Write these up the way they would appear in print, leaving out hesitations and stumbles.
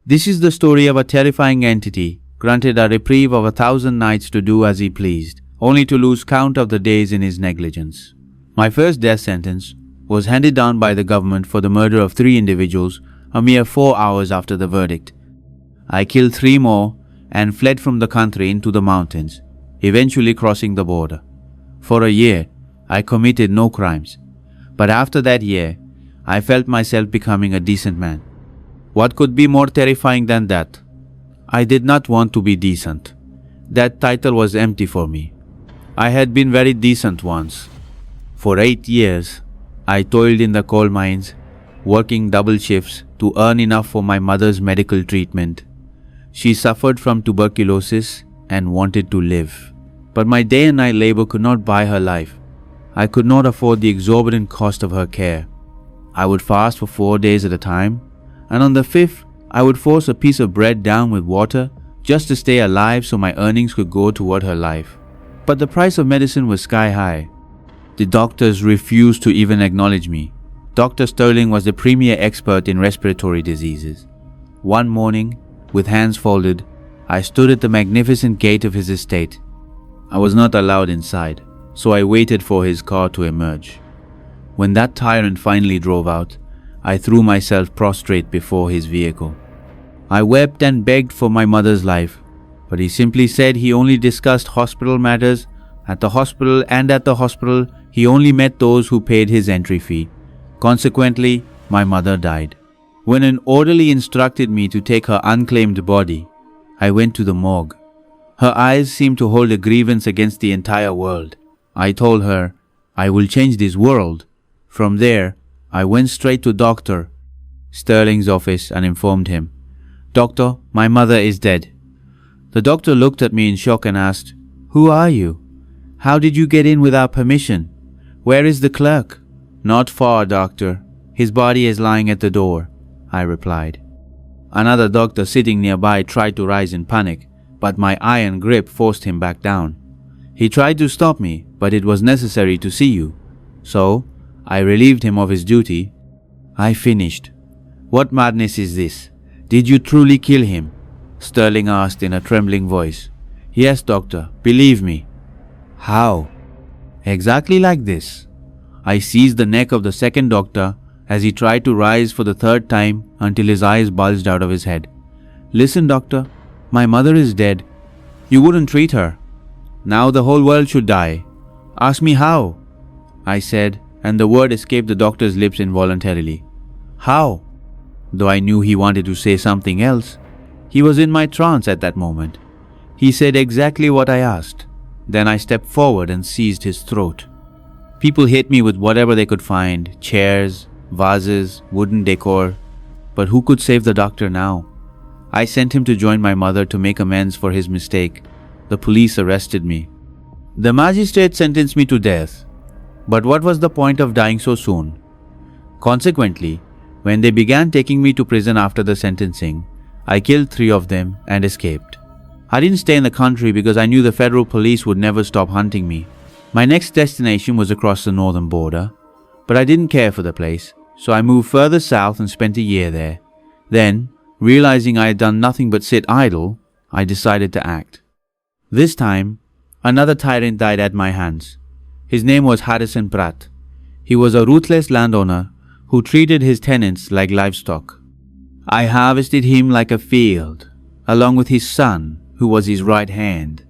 This is the story of a terrifying entity granted a reprieve of 1,000 nights to do as he pleased, only to lose count of the days in his negligence. My first death sentence was handed down by the government for the murder of 3 individuals a mere 4 hours after the verdict. I killed 3 more and fled from the country into the mountains, eventually crossing the border. For a year, I committed no crimes, but after that year, I felt myself becoming a decent man. What could be more terrifying than that? I did not want to be decent. That title was empty for me. I had been very decent once. For 8 years, I toiled in the coal mines, working double shifts to earn enough for my mother's medical treatment. She suffered from tuberculosis and wanted to live. But my day and night labor could not buy her life. I could not afford the exorbitant cost of her care. I would fast for 4 days at a time, and on the 5th, I would force a piece of bread down with water just to stay alive so my earnings could go toward her life. But the price of medicine was sky high. The doctors refused to even acknowledge me. Dr. Sterling was the premier expert in respiratory diseases. One morning, with hands folded, I stood at the magnificent gate of his estate. I was not allowed inside, so I waited for his car to emerge. When that tyrant finally drove out, I threw myself prostrate before his vehicle. I wept and begged for my mother's life, but he simply said he only discussed hospital matters. At the hospital, he only met those who paid his entry fee. Consequently, my mother died. When an orderly instructed me to take her unclaimed body, I went to the morgue. Her eyes seemed to hold a grievance against the entire world. I told her, I will change this world. From there, I went straight to Dr. Sterling's office and informed him, Doctor, my mother is dead. The doctor looked at me in shock and asked, Who are you? How did you get in without permission? Where is the clerk? Not far, doctor. His body is lying at the door, I replied. Another doctor sitting nearby tried to rise in panic, but my iron grip forced him back down. He tried to stop me, but it was necessary to see you. So, I relieved him of his duty. I finished. What madness is this? Did you truly kill him? Sterling asked in a trembling voice. Yes, doctor, believe me. How? Exactly like this. I seized the neck of the second doctor as he tried to rise for the 3rd time until his eyes bulged out of his head. Listen, doctor, my mother is dead. You wouldn't treat her. Now the whole world should die. Ask me how, I said, and the word escaped the doctor's lips involuntarily. How? Though I knew he wanted to say something else, he was in my trance at that moment. He said exactly what I asked. Then I stepped forward and seized his throat. People hit me with whatever they could find, chairs, vases, wooden decor. But who could save the doctor now? I sent him to join my mother to make amends for his mistake. The police arrested me. The magistrate sentenced me to death. But what was the point of dying so soon? Consequently, when they began taking me to prison after the sentencing, I killed 3 of them and escaped. I didn't stay in the country because I knew the federal police would never stop hunting me. My next destination was across the northern border, but I didn't care for the place, so I moved further south and spent a year there. Then, realizing I had done nothing but sit idle, I decided to act. This time, another tyrant died at my hands. His name was Harrison Pratt. He was a ruthless landowner who treated his tenants like livestock. I harvested him like a field, along with his son, who was his right hand.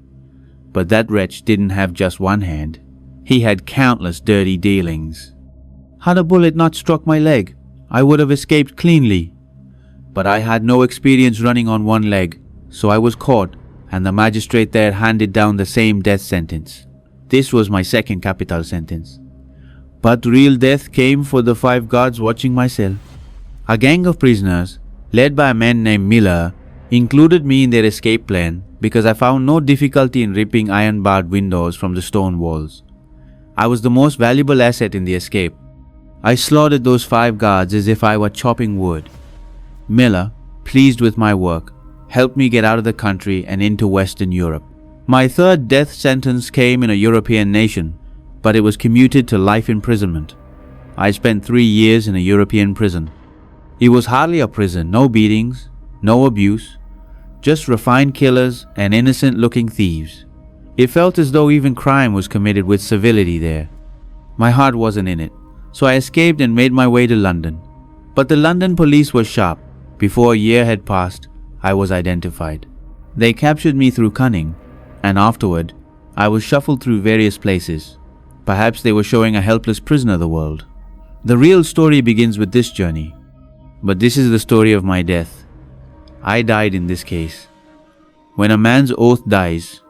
But that wretch didn't have just one hand. He had countless dirty dealings. Had a bullet not struck my leg, I would have escaped cleanly. But I had no experience running on one leg, so I was caught, and the magistrate there handed down the same death sentence. This was my second capital sentence. But real death came for the 5 guards watching my cell. A gang of prisoners, led by a man named Miller, included me in their escape plan because I found no difficulty in ripping iron-barred windows from the stone walls. I was the most valuable asset in the escape. I slaughtered those 5 guards as if I were chopping wood. Miller, pleased with my work, helped me get out of the country and into Western Europe. My 3rd death sentence came in a European nation, but it was commuted to life imprisonment. I spent 3 years in a European prison. It was hardly a prison, no beatings, No abuse, just refined killers and innocent-looking thieves. It felt as though even crime was committed with civility there. My heart wasn't in it, so I escaped and made my way to London. But the London police were sharp. Before a year had passed, I was identified. They captured me through cunning, and afterward, I was shuffled through various places. Perhaps they were showing a helpless prisoner the world. The real story begins with this journey. But this is the story of my death. I died in this case. When a man's oath dies,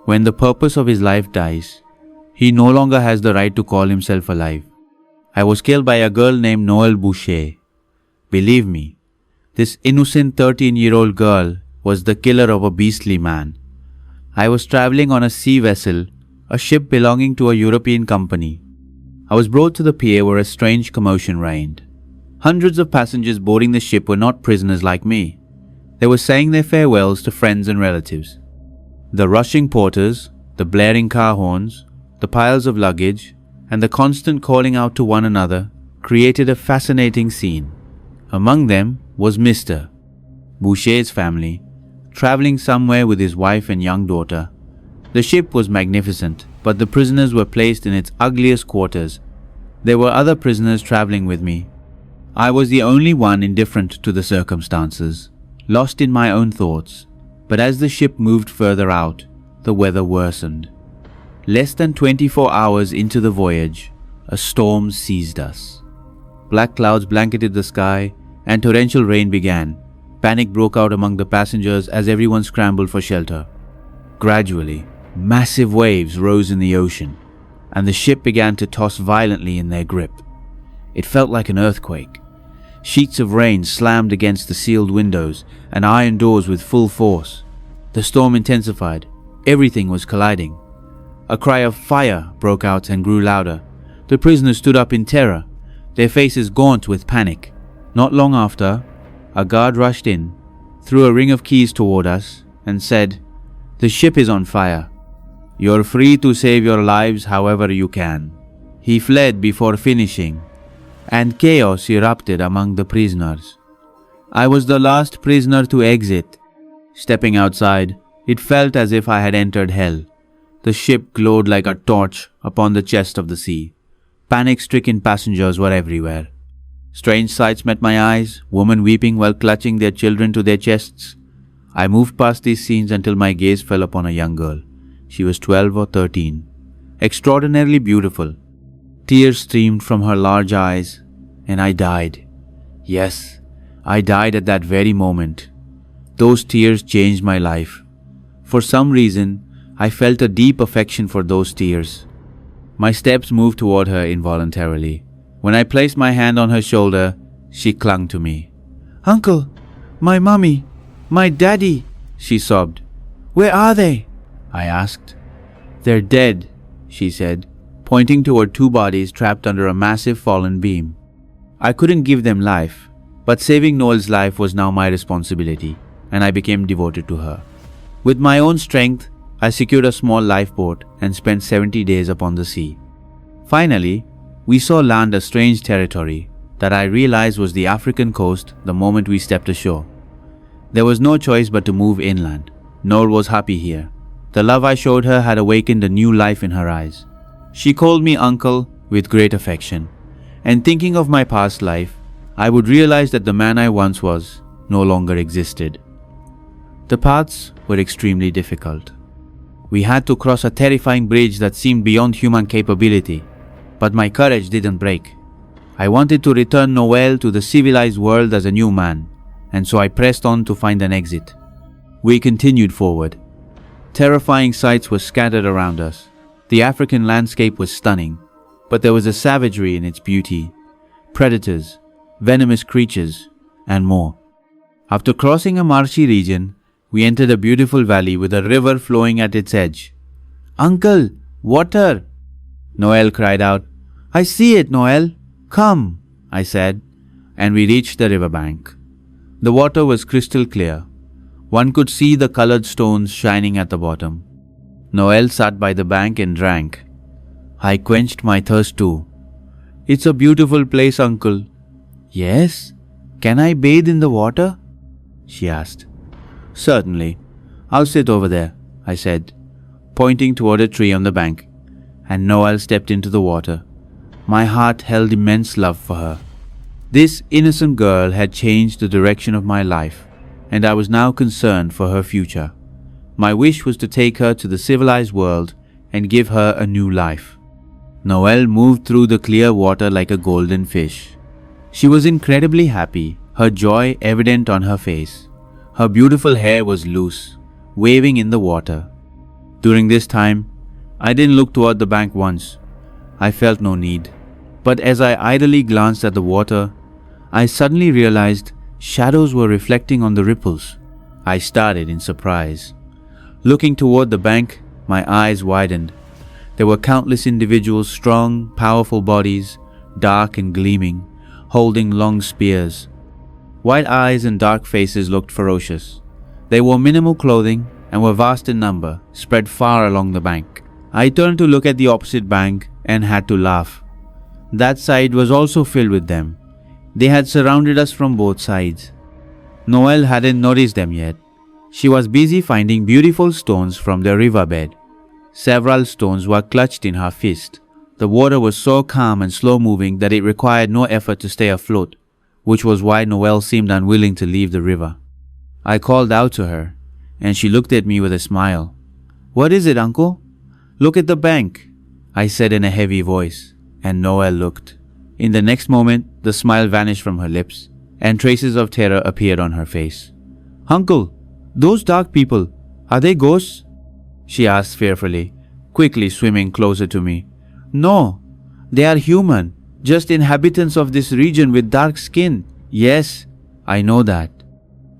when the purpose of his life dies, he no longer has the right to call himself alive. I was killed by a girl named Noelle Boucher. Believe me, this innocent 13-year-old girl was the killer of a beastly man. I was traveling on a sea vessel, a ship belonging to a European company. I was brought to the pier where a strange commotion reigned. Hundreds of passengers boarding the ship were not prisoners like me. They were saying their farewells to friends and relatives. The rushing porters, the blaring car horns, the piles of luggage, and the constant calling out to one another created a fascinating scene. Among them was Mr. Boucher's family, traveling somewhere with his wife and young daughter. The ship was magnificent, but the prisoners were placed in its ugliest quarters. There were other prisoners traveling with me. I was the only one indifferent to the circumstances, lost in my own thoughts. But as the ship moved further out, the weather worsened. Less than 24 hours into the voyage, a storm seized us. Black clouds blanketed the sky, and torrential rain began. Panic broke out among the passengers as everyone scrambled for shelter. Gradually, massive waves rose in the ocean, and the ship began to toss violently in their grip. It felt like an earthquake. Sheets of rain slammed against the sealed windows and iron doors with full force. The storm intensified. Everything was colliding. A cry of fire broke out and grew louder. The prisoners stood up in terror, their faces gaunt with panic. Not long after, a guard rushed in, threw a ring of keys toward us, and said, "The ship is on fire. You're free to save your lives however you can." He fled before finishing, and chaos erupted among the prisoners. I was the last prisoner to exit. Stepping outside, it felt as if I had entered hell. The ship glowed like a torch upon the chest of the sea. Panic-stricken passengers were everywhere. Strange sights met my eyes, women weeping while clutching their children to their chests. I moved past these scenes until my gaze fell upon a young girl. She was 12 or 13, extraordinarily beautiful. Tears streamed from her large eyes, and I died. Yes, I died at that very moment. Those tears changed my life. For some reason, I felt a deep affection for those tears. My steps moved toward her involuntarily. When I placed my hand on her shoulder, she clung to me. "Uncle, my mommy, my daddy," she sobbed. "Where are they?" I asked. "They're dead," she said, pointing toward two bodies trapped under a massive fallen beam. I couldn't give them life, but saving Noel's life was now my responsibility, and I became devoted to her. With my own strength, I secured a small lifeboat and spent 70 days upon the sea. Finally, we saw land, a strange territory that I realized was the African coast the moment we stepped ashore. There was no choice but to move inland. Noel was happy here. The love I showed her had awakened a new life in her eyes. She called me uncle with great affection, and thinking of my past life, I would realize that the man I once was no longer existed. The paths were extremely difficult. We had to cross a terrifying bridge that seemed beyond human capability, but my courage didn't break. I wanted to return Noel to the civilized world as a new man, and so I pressed on to find an exit. We continued forward. Terrifying sights were scattered around us. The African landscape was stunning, but there was a savagery in its beauty. Predators, venomous creatures, and more. After crossing a marshy region, we entered a beautiful valley with a river flowing at its edge. "Uncle, water!" Noel cried out. "I see it, Noel. Come," I said, and we reached the riverbank. The water was crystal clear. One could see the colored stones shining at the bottom. Noel sat by the bank and drank. I quenched my thirst too. "It's a beautiful place, uncle." "Yes? Can I bathe in the water?" she asked. Certainly. I'll sit over there, I said, pointing toward a tree on the bank, and Noel stepped into the water. My heart held immense love for her. This innocent girl had changed the direction of my life, and I was now concerned for her future. My wish was to take her to the civilized world and give her a new life. Noelle moved through the clear water like a golden fish. She was incredibly happy, her joy evident on her face. Her beautiful hair was loose, waving in the water. During this time, I didn't look toward the bank once. I felt no need. But as I idly glanced at the water, I suddenly realized shadows were reflecting on the ripples. I started in surprise. Looking toward the bank, my eyes widened. There were countless individuals, strong, powerful bodies, dark and gleaming, holding long spears. White eyes and dark faces looked ferocious. They wore minimal clothing and were vast in number, spread far along the bank. I turned to look at the opposite bank and had to laugh. That side was also filled with them. They had surrounded us from both sides. Noelle hadn't noticed them yet. She was busy finding beautiful stones from the riverbed. Several stones were clutched in her fist. The water was so calm and slow-moving that it required no effort to stay afloat, which was why Noelle seemed unwilling to leave the river. I called out to her, and she looked at me with a smile. "What is it, uncle?" "Look at the bank," I said in a heavy voice, and Noelle looked. In the next moment, the smile vanished from her lips, and traces of terror appeared on her face. "Uncle, those dark people, are they ghosts?" she asked fearfully, quickly swimming closer to me. "No, they are human, just inhabitants of this region with dark skin." "Yes, I know that.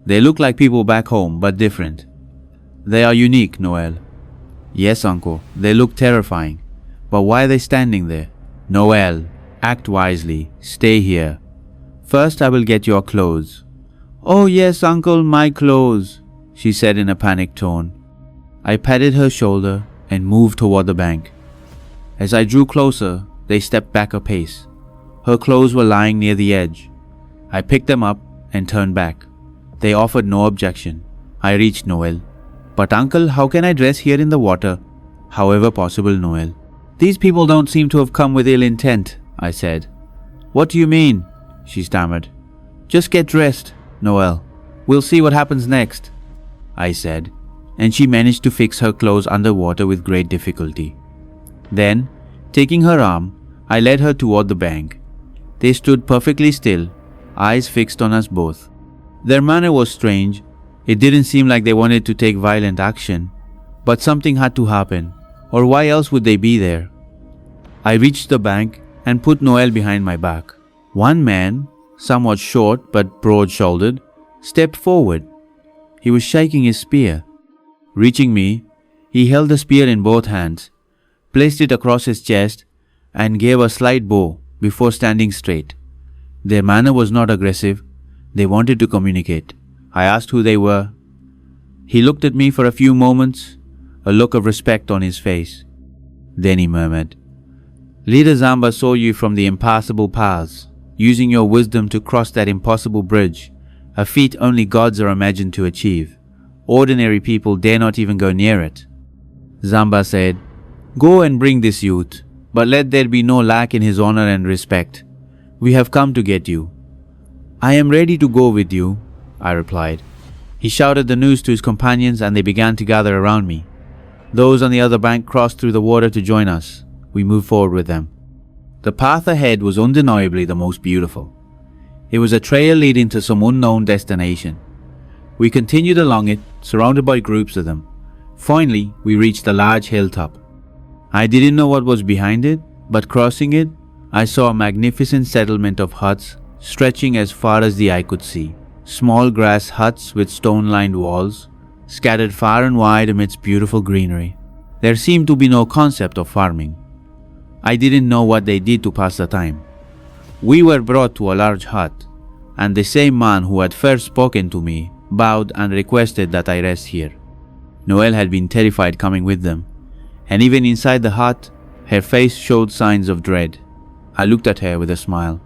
They look like people back home, but different. They are unique, Noelle." "Yes, uncle, they look terrifying. But why are they standing there?" "Noelle, act wisely. Stay here. First I will get your clothes." "Oh yes, uncle, my clothes," she said in a panicked tone. I patted her shoulder and moved toward the bank. As I drew closer, they stepped back a pace. Her clothes were lying near the edge. I picked them up and turned back. They offered no objection. I reached Noelle. "But uncle, how can I dress here in the water?" "However possible, Noelle. These people don't seem to have come with ill intent," I said. "What do you mean?" she stammered. "Just get dressed, Noelle. We'll see what happens next," I said, and she managed to fix her clothes underwater with great difficulty. Then, taking her arm, I led her toward the bank. They stood perfectly still, eyes fixed on us both. Their manner was strange. It didn't seem like they wanted to take violent action, but something had to happen, or why else would they be there? I reached the bank and put Noelle behind my back. One man, somewhat short but broad-shouldered, stepped forward. He was shaking his spear. Reaching me, he held the spear in both hands, placed it across his chest, and gave a slight bow before standing straight. Their manner was not aggressive. They wanted to communicate. I asked who they were. He looked at me for a few moments, a look of respect on his face. Then he murmured, "Leader Zamba saw you from the impassable paths, using your wisdom to cross that impossible bridge, a feat only gods are imagined to achieve. Ordinary people dare not even go near it." Zamba said, "Go and bring this youth, but let there be no lack in his honor and respect. We have come to get you." "I am ready to go with you," I replied. He shouted the news to his companions and they began to gather around me. Those on the other bank crossed through the water to join us. We moved forward with them. The path ahead was undeniably the most beautiful. It was a trail leading to some unknown destination. We continued along it, surrounded by groups of them. Finally, we reached a large hilltop. I didn't know what was behind it, but crossing it, I saw a magnificent settlement of huts stretching as far as the eye could see. Small grass huts with stone-lined walls, scattered far and wide amidst beautiful greenery. There seemed to be no concept of farming. I didn't know what they did to pass the time. We were brought to a large hut, and the same man who had first spoken to me bowed and requested that I rest here. Noelle had been terrified coming with them, and even inside the hut, her face showed signs of dread. I looked at her with a smile.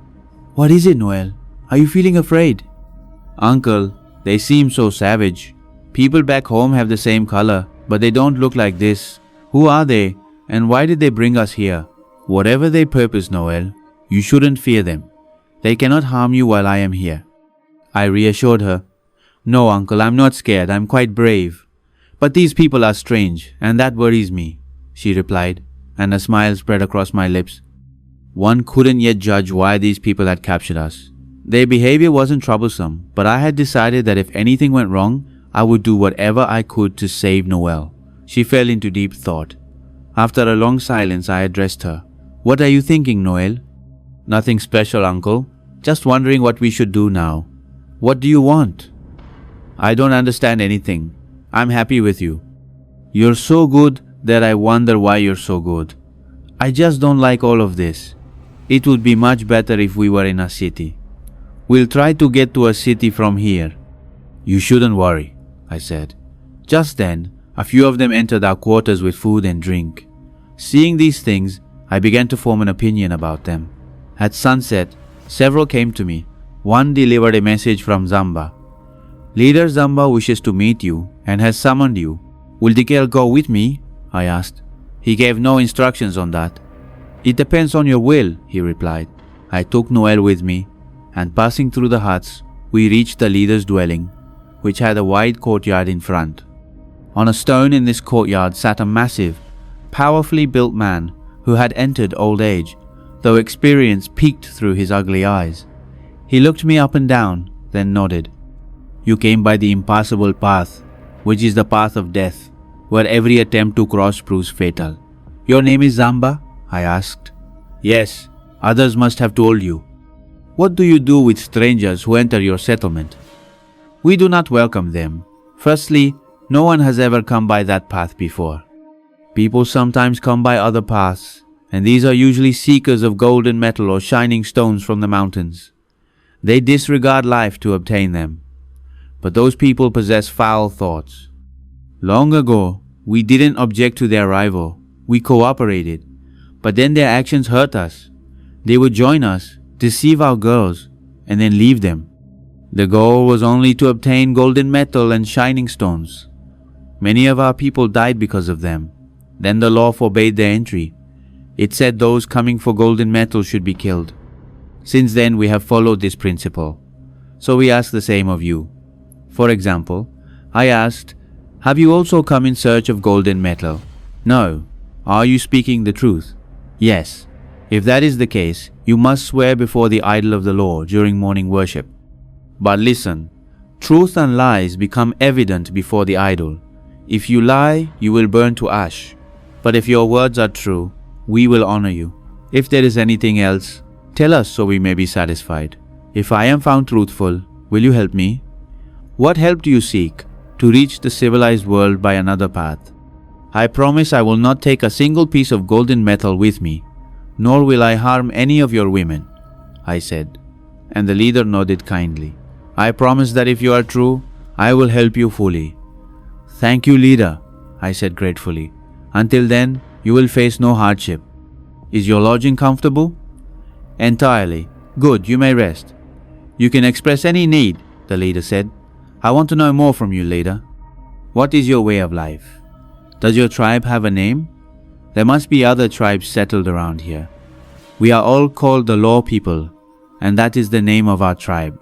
"What is it, Noelle? Are you feeling afraid?" "Uncle, They seem so savage. People back home have the same color, but they don't look like this. Who are they, and why did they bring us here? Whatever their purpose, Noel, you shouldn't fear them. They cannot harm you while I am here. I reassured her. No, uncle, I'm not scared. I'm quite brave. But these people are strange, and that worries me, she replied, and a smile spread across my lips. One couldn't yet judge why these people had captured us. Their behavior wasn't troublesome, but I had decided that if anything went wrong, I would do whatever I could to save Noel. She fell into deep thought. After a long silence, I addressed her. What are you thinking, Noel? Nothing special, uncle. Just wondering what we should do now. What do you want? I don't understand anything. I'm happy with you. You're so good that I wonder why you're so good. I just don't like all of this. It would be much better if we were in a city. We'll try to get to a city from here. You shouldn't worry, I said. Just then, a few of them entered our quarters with food and drink. Seeing these things, I began to form an opinion about them. At sunset, several came to me. One delivered a message from Zamba. Leader Zamba wishes to meet you and has summoned you. Will the girl go with me? I asked. He gave no instructions on that. It depends on your will, he replied. I took Noel with me, and passing through the huts, we reached the leader's dwelling, which had a wide courtyard in front. On a stone in this courtyard sat a massive, powerfully built man who had entered old age, though experience peeked through his ugly eyes. He looked me up and down, then nodded. You came by the impassable path, which is the path of death, where every attempt to cross proves fatal. Your name is Zamba? I asked. Yes, others must have told you. What do you do with strangers who enter your settlement? We do not welcome them. Firstly, no one has ever come by that path before. People sometimes come by other paths, and these are usually seekers of golden metal or shining stones from the mountains. They disregard life to obtain them. But those people possess foul thoughts. Long ago, we didn't object to their arrival. We cooperated. But then their actions hurt us. They would join us, deceive our girls, and then leave them. The goal was only to obtain golden metal and shining stones. Many of our people died because of them. Then the law forbade their entry. It said those coming for golden metal should be killed. Since then, we have followed this principle. So we ask the same of you. For example, I asked, have you also come in search of golden metal? No. Are you speaking the truth? Yes. If that is the case, you must swear before the idol of the law during morning worship. But listen, truth and lies become evident before the idol. If you lie, you will burn to ash. But if your words are true, we will honor you. If there is anything else, tell us so we may be satisfied. If I am found truthful, will you help me? What help do you seek? To reach the civilized world by another path. I promise I will not take a single piece of golden metal with me, nor will I harm any of your women, I said, and the leader nodded kindly. I promise that if you are true, I will help you fully. Thank you, leader, I said gratefully. Until then, you will face no hardship. Is your lodging comfortable? Entirely. Good, you may rest. You can express any need, the leader said. I want to know more from you, leader. What is your way of life? Does your tribe have a name? There must be other tribes settled around here. We are all called the Law people, and that is the name of our tribe.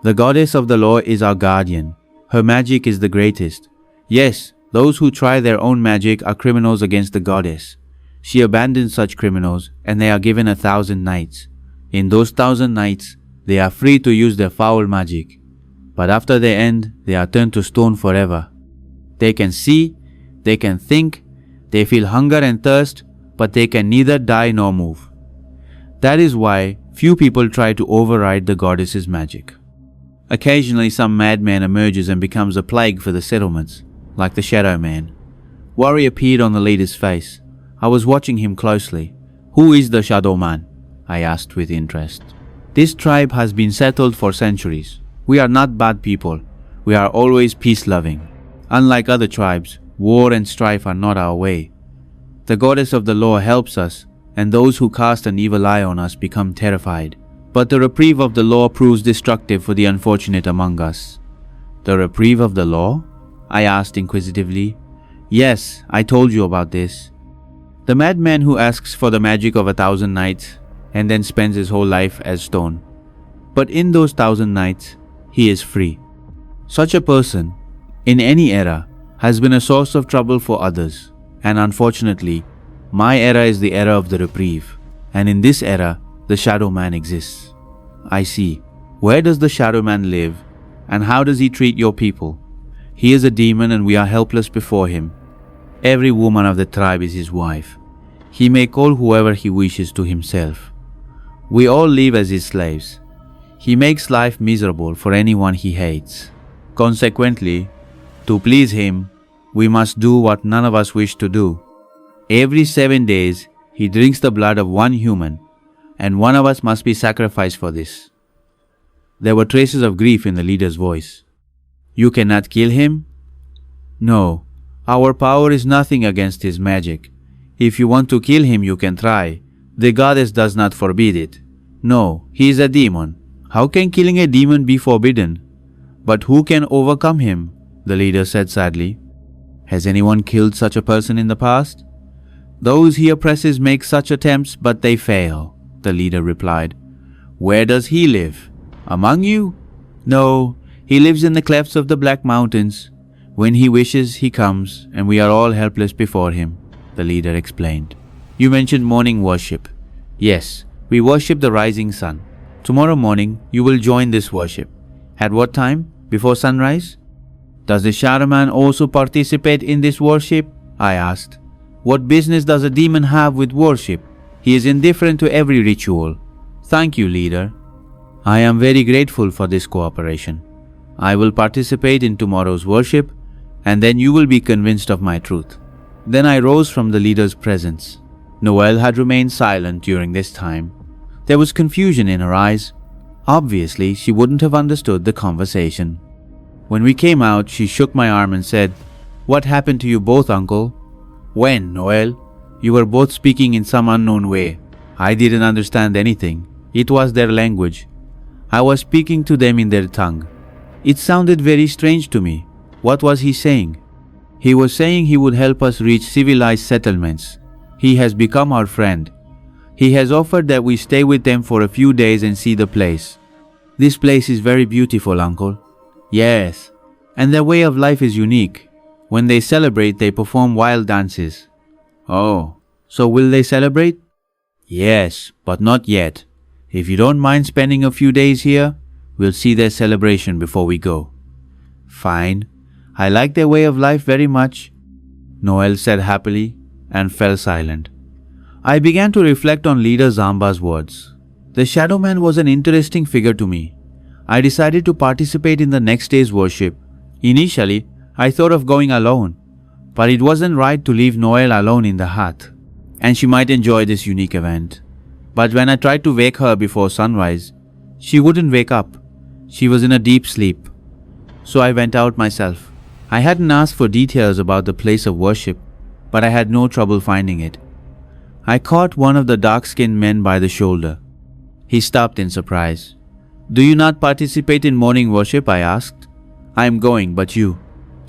The goddess of the law is our guardian. Her magic is the greatest. Yes, those who try their own magic are criminals against the goddess. She abandons such criminals, and they are given 1,000 nights. In those 1,000 nights, they are free to use their foul magic. But after they end, they are turned to stone forever. They can see, they can think, they feel hunger and thirst, but they can neither die nor move. That is why few people try to override the goddess's magic. Occasionally some madman emerges and becomes a plague for the settlements, like the Shadow Man. Worry appeared on the leader's face. I was watching him closely. Who is the Shadow Man? I asked with interest. This tribe has been settled for centuries. We are not bad people. We are always peace-loving. Unlike other tribes, war and strife are not our way. The goddess of the law helps us, and those who cast an evil eye on us become terrified. But the reprieve of the law proves destructive for the unfortunate among us. The reprieve of the law? I asked inquisitively. Yes, I told you about this. The madman who asks for the magic of 1,000 nights and then spends his whole life as stone. But in those 1,000 nights, he is free. Such a person, in any era, has been a source of trouble for others. And unfortunately, my era is the era of the reprieve. And in this era, the Shadow Man exists. I see. Where does the Shadow Man live? And how does he treat your people? He is a demon and we are helpless before him. Every woman of the tribe is his wife. He may call whoever he wishes to himself. We all live as his slaves. He makes life miserable for anyone he hates. Consequently, to please him, we must do what none of us wish to do. Every 7 days, he drinks the blood of one human, and one of us must be sacrificed for this. There were traces of grief in the leader's voice. You cannot kill him? No, our power is nothing against his magic. If you want to kill him, you can try. The goddess does not forbid it. No, he is a demon. How can killing a demon be forbidden? But who can overcome him? The leader said sadly. Has anyone killed such a person in the past? Those he oppresses make such attempts, but they fail, the leader replied. Where does he live? Among you? No, he lives in the clefts of the Black Mountains. When he wishes, he comes, and we are all helpless before him, the leader explained. You mentioned morning worship. Yes, we worship the rising sun. Tomorrow morning, you will join this worship. At what time? Before sunrise? Does the Shadow Man also participate in this worship? I asked. What business does a demon have with worship? He is indifferent to every ritual. Thank you, leader. I am very grateful for this cooperation. I will participate in tomorrow's worship, and then you will be convinced of my truth. Then I rose from the leader's presence. Noelle had remained silent during this time. There was confusion in her eyes. Obviously, she wouldn't have understood the conversation. When we came out, she shook my arm and said, What happened to you both, uncle? When, Noelle? You were both speaking in some unknown way. I didn't understand anything. It was their language. I was speaking to them in their tongue. It sounded very strange to me. What was he saying? He was saying he would help us reach civilized settlements. He has become our friend. He has offered that we stay with them for a few days and see the place. This place is very beautiful, uncle. Yes, and their way of life is unique. When they celebrate, they perform wild dances. Oh, so will they celebrate? Yes, but not yet. If you don't mind spending a few days here, we'll see their celebration before we go. Fine. I like their way of life very much, Noelle said happily and fell silent. I began to reflect on Leader Zamba's words. The Shadow Man was an interesting figure to me. I decided to participate in the next day's worship. Initially, I thought of going alone, but it wasn't right to leave Noelle alone in the hut, and she might enjoy this unique event. But when I tried to wake her before sunrise, she wouldn't wake up. She was in a deep sleep. So I went out myself. I hadn't asked for details about the place of worship, but I had no trouble finding it. I caught one of the dark-skinned men by the shoulder. He stopped in surprise. Do you not participate in morning worship? I asked. I am going, but you?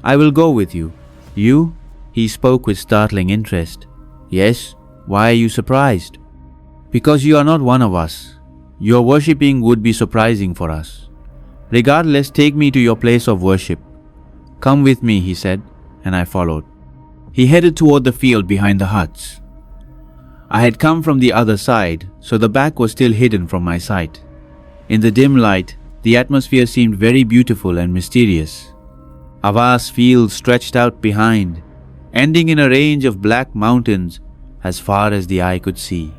I will go with you. You? He spoke with startling interest. Yes? Why are you surprised? Because you are not one of us. Your worshipping would be surprising for us. Regardless, take me to your place of worship. Come with me, he said, and I followed. He headed toward the field behind the huts. I had come from the other side, so the back was still hidden from my sight. In the dim light, the atmosphere seemed very beautiful and mysterious. A vast field stretched out behind, ending in a range of black mountains as far as the eye could see.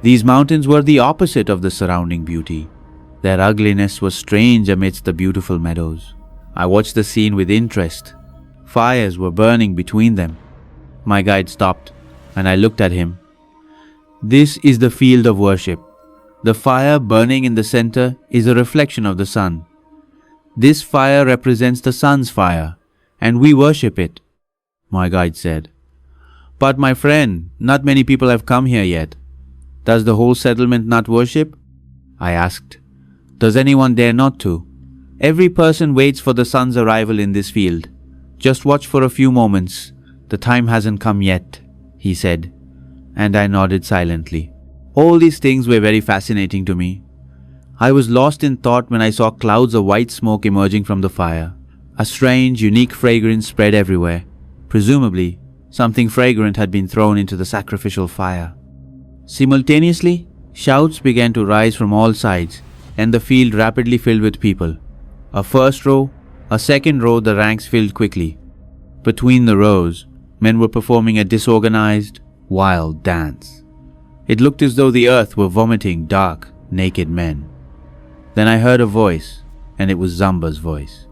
These mountains were the opposite of the surrounding beauty. Their ugliness was strange amidst the beautiful meadows. I watched the scene with interest. Fires were burning between them. My guide stopped, and I looked at him. This is the field of worship. The fire burning in the center is a reflection of the sun. This fire represents the sun's fire, and we worship it, my guide said. But my friend, not many people have come here yet. Does the whole settlement not worship? I asked. Does anyone dare not to? Every person waits for the sun's arrival in this field. Just watch for a few moments. The time hasn't come yet, he said, and I nodded silently. All these things were very fascinating to me. I was lost in thought when I saw clouds of white smoke emerging from the fire. A strange, unique fragrance spread everywhere. Presumably, something fragrant had been thrown into the sacrificial fire. Simultaneously, shouts began to rise from all sides, and the field rapidly filled with people. A first row, a second row, the ranks filled quickly. Between the rows, men were performing a disorganized, wild dance. It looked as though the earth were vomiting dark, naked men. Then I heard a voice, and it was Zamba's voice.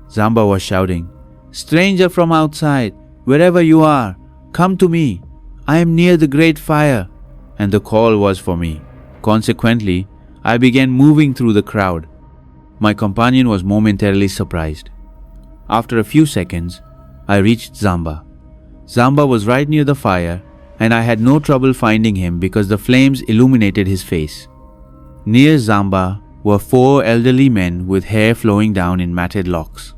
Zamba was shouting, "Stranger from outside, wherever you are, come to me. I am near the great fire." And the call was for me. Consequently, I began moving through the crowd. My companion was momentarily surprised. After a few seconds, I reached Zamba. Zamba was right near the fire, and I had no trouble finding him because the flames illuminated his face. Near Zamba were 4 elderly men with hair flowing down in matted locks.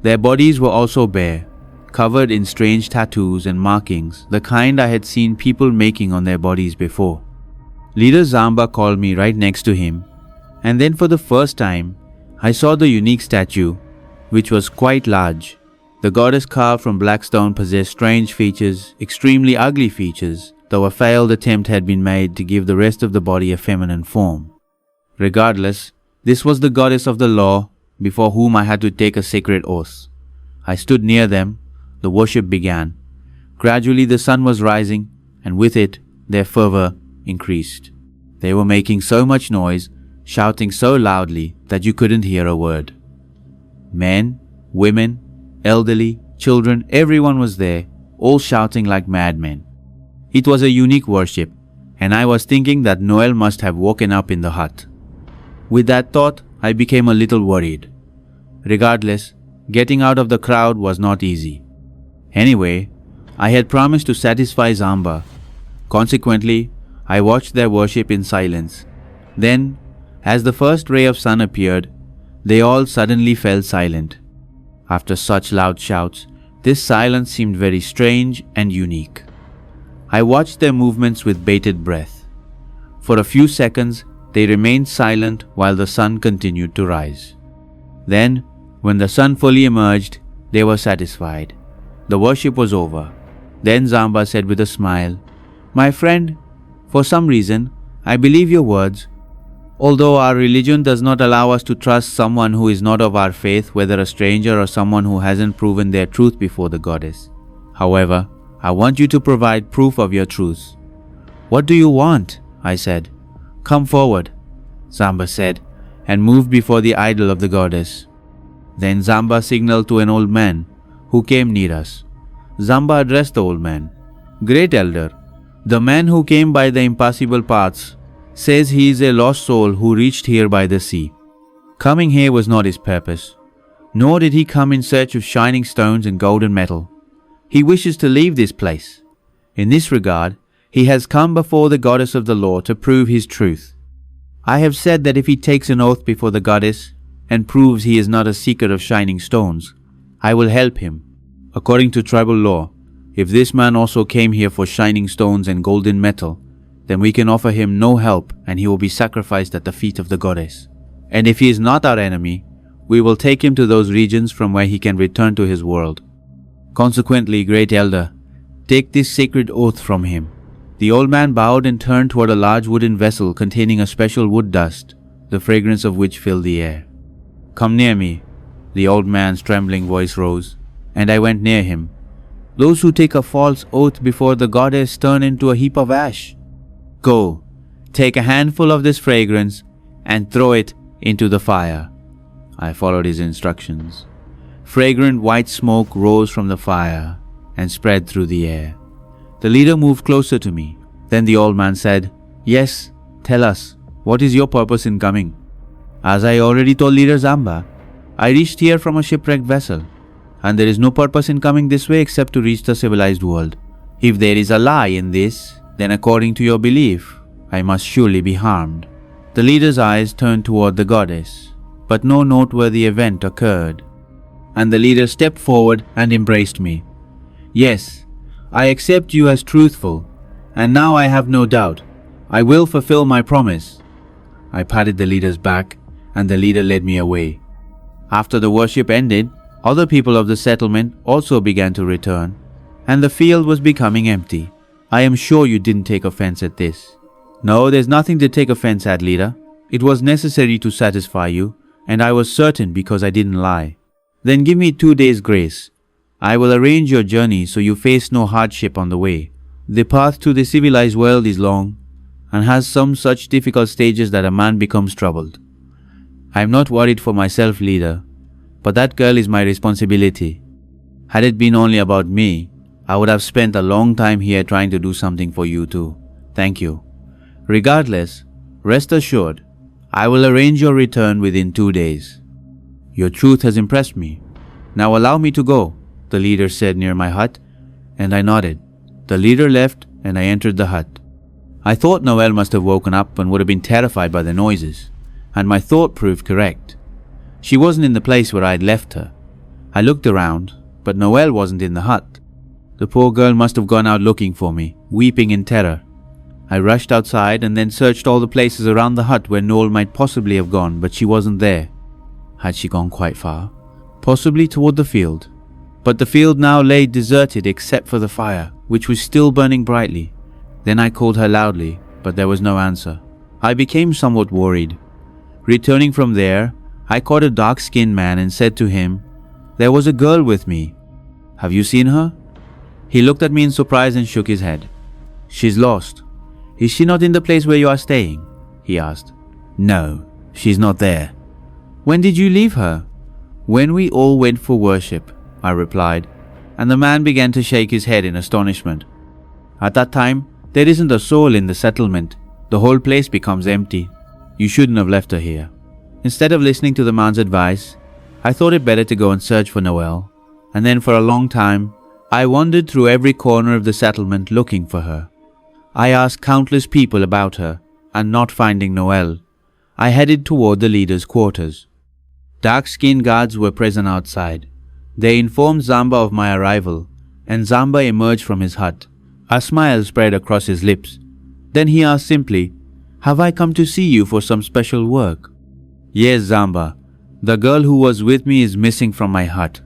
Their bodies were also bare, covered in strange tattoos and markings, the kind I had seen people making on their bodies before. Leader Zamba called me right next to him, and then for the first time, I saw the unique statue, which was quite large. The goddess carved from black stone possessed strange features, extremely ugly features, though a failed attempt had been made to give the rest of the body a feminine form. Regardless, this was the goddess of the law, before whom I had to take a sacred oath. I stood near them. The worship began. Gradually the sun was rising, and with it, their fervor increased. They were making so much noise, shouting so loudly that you couldn't hear a word. Men, women, elderly, children, everyone was there, all shouting like madmen. It was a unique worship, and I was thinking that Noel must have woken up in the hut. With that thought, I became a little worried. Regardless, getting out of the crowd was not easy. Anyway, I had promised to satisfy Zamba. Consequently, I watched their worship in silence. Then, as the first ray of sun appeared, they all suddenly fell silent. After such loud shouts, this silence seemed very strange and unique. I watched their movements with bated breath. For a few seconds, they remained silent while the sun continued to rise. Then, when the sun fully emerged, they were satisfied. The worship was over. Then Zamba said with a smile, "My friend, for some reason, I believe your words. Although our religion does not allow us to trust someone who is not of our faith, whether a stranger or someone who hasn't proven their truth before the goddess. However, I want you to provide proof of your truth." "What do you want?" I said. "Come forward," Zamba said, and moved before the idol of the goddess. Then Zamba signaled to an old man, who came near us. Zamba addressed the old man. "Great elder, the man who came by the impassable paths says he is a lost soul who reached here by the sea. Coming here was not his purpose, nor did he come in search of shining stones and golden metal. He wishes to leave this place. In this regard, he has come before the goddess of the law to prove his truth. I have said that if he takes an oath before the goddess and proves he is not a seeker of shining stones, I will help him. According to tribal law, if this man also came here for shining stones and golden metal, then we can offer him no help and he will be sacrificed at the feet of the goddess. And if he is not our enemy, we will take him to those regions from where he can return to his world. Consequently, great elder, take this sacred oath from him." The old man bowed and turned toward a large wooden vessel containing a special wood dust, the fragrance of which filled the air. "Come near me," the old man's trembling voice rose, and I went near him. "Those who take a false oath before the goddess turn into a heap of ash. Go, take a handful of this fragrance and throw it into the fire." I followed his instructions. Fragrant white smoke rose from the fire and spread through the air. The leader moved closer to me. Then the old man said, "Yes, tell us, what is your purpose in coming?" As I already told Leader Zamba, I reached here from a shipwrecked vessel, and there is no purpose in coming this way except to reach the civilized world. If there is a lie in this, then according to your belief, I must surely be harmed. The leader's eyes turned toward the goddess. but no noteworthy event occurred. And the leader stepped forward and embraced me. Yes, I accept you as truthful, and now I have no doubt. I will fulfill my promise. I patted the leader's back, and the leader led me away. After the worship ended, other people of the settlement also began to return, and the field was becoming empty. I am sure you didn't take offense at this. No, there's nothing to take offense at, leader. It was necessary to satisfy you, and I was certain because I didn't lie. Then give me 2 days' grace. I will arrange your journey so you face no hardship on the way. The path to the civilized world is long and has some such difficult stages that a man becomes troubled. I am not worried for myself, leader, but that girl is my responsibility. Had it been only about me, I would have spent a long time here trying to do something for you too. Thank you. Regardless, rest assured, I will arrange your return within 2 days. Your truth has impressed me. Now allow me to go, the leader said near my hut, and I nodded. The leader left and I entered the hut. I thought Noelle must have woken up and would have been terrified by the noises, and my thought proved correct. She wasn't in the place where I had left her. I looked around, but Noelle wasn't in the hut. The poor girl must have gone out looking for me, weeping in terror. I rushed outside and then searched all the places around the hut where Noelle might possibly have gone, but she wasn't there. Had she gone quite far? Possibly toward the field. But the field now lay deserted except for the fire, which was still burning brightly. Then I called her loudly, but there was no answer. I became somewhat worried. Returning from there, I caught a dark-skinned man and said to him, "There was a girl with me. Have you seen her?" He looked at me in surprise and shook his head. "She's lost. Is she not in the place where you are staying?" he asked. "No, she's not there." "When did you leave her?" "When we all went for worship," I replied, and the man began to shake his head in astonishment. "At that time, there isn't a soul in the settlement. The whole place becomes empty. You shouldn't have left her here." Instead of listening to the man's advice, I thought it better to go and search for Noelle, and then for a long time, I wandered through every corner of the settlement looking for her. I asked countless people about her, and not finding Noelle, I headed toward the leader's quarters. Dark-skinned guards were present outside. They informed Zamba of my arrival, and Zamba emerged from his hut. A smile spread across his lips. Then he asked simply, "Have I come to see you for some special work?" "Yes, Zamba. The girl who was with me is missing from my hut."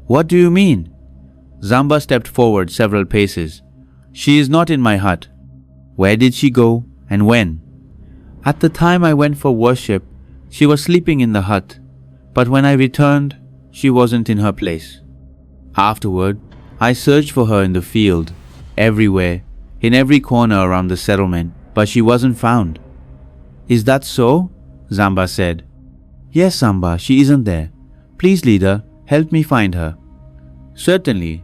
"What do you mean?" Zamba stepped forward several paces. "She is not in my hut." "Where did she go, and when?" "At the time I went for worship, she was sleeping in the hut, but when I returned, she wasn't in her place. Afterward, I searched for her in the field, everywhere, in every corner around the settlement, but she wasn't found." "Is that so?" Zamba said. "Yes, Zamba, she isn't there. Please, leader, help me find her." Certainly.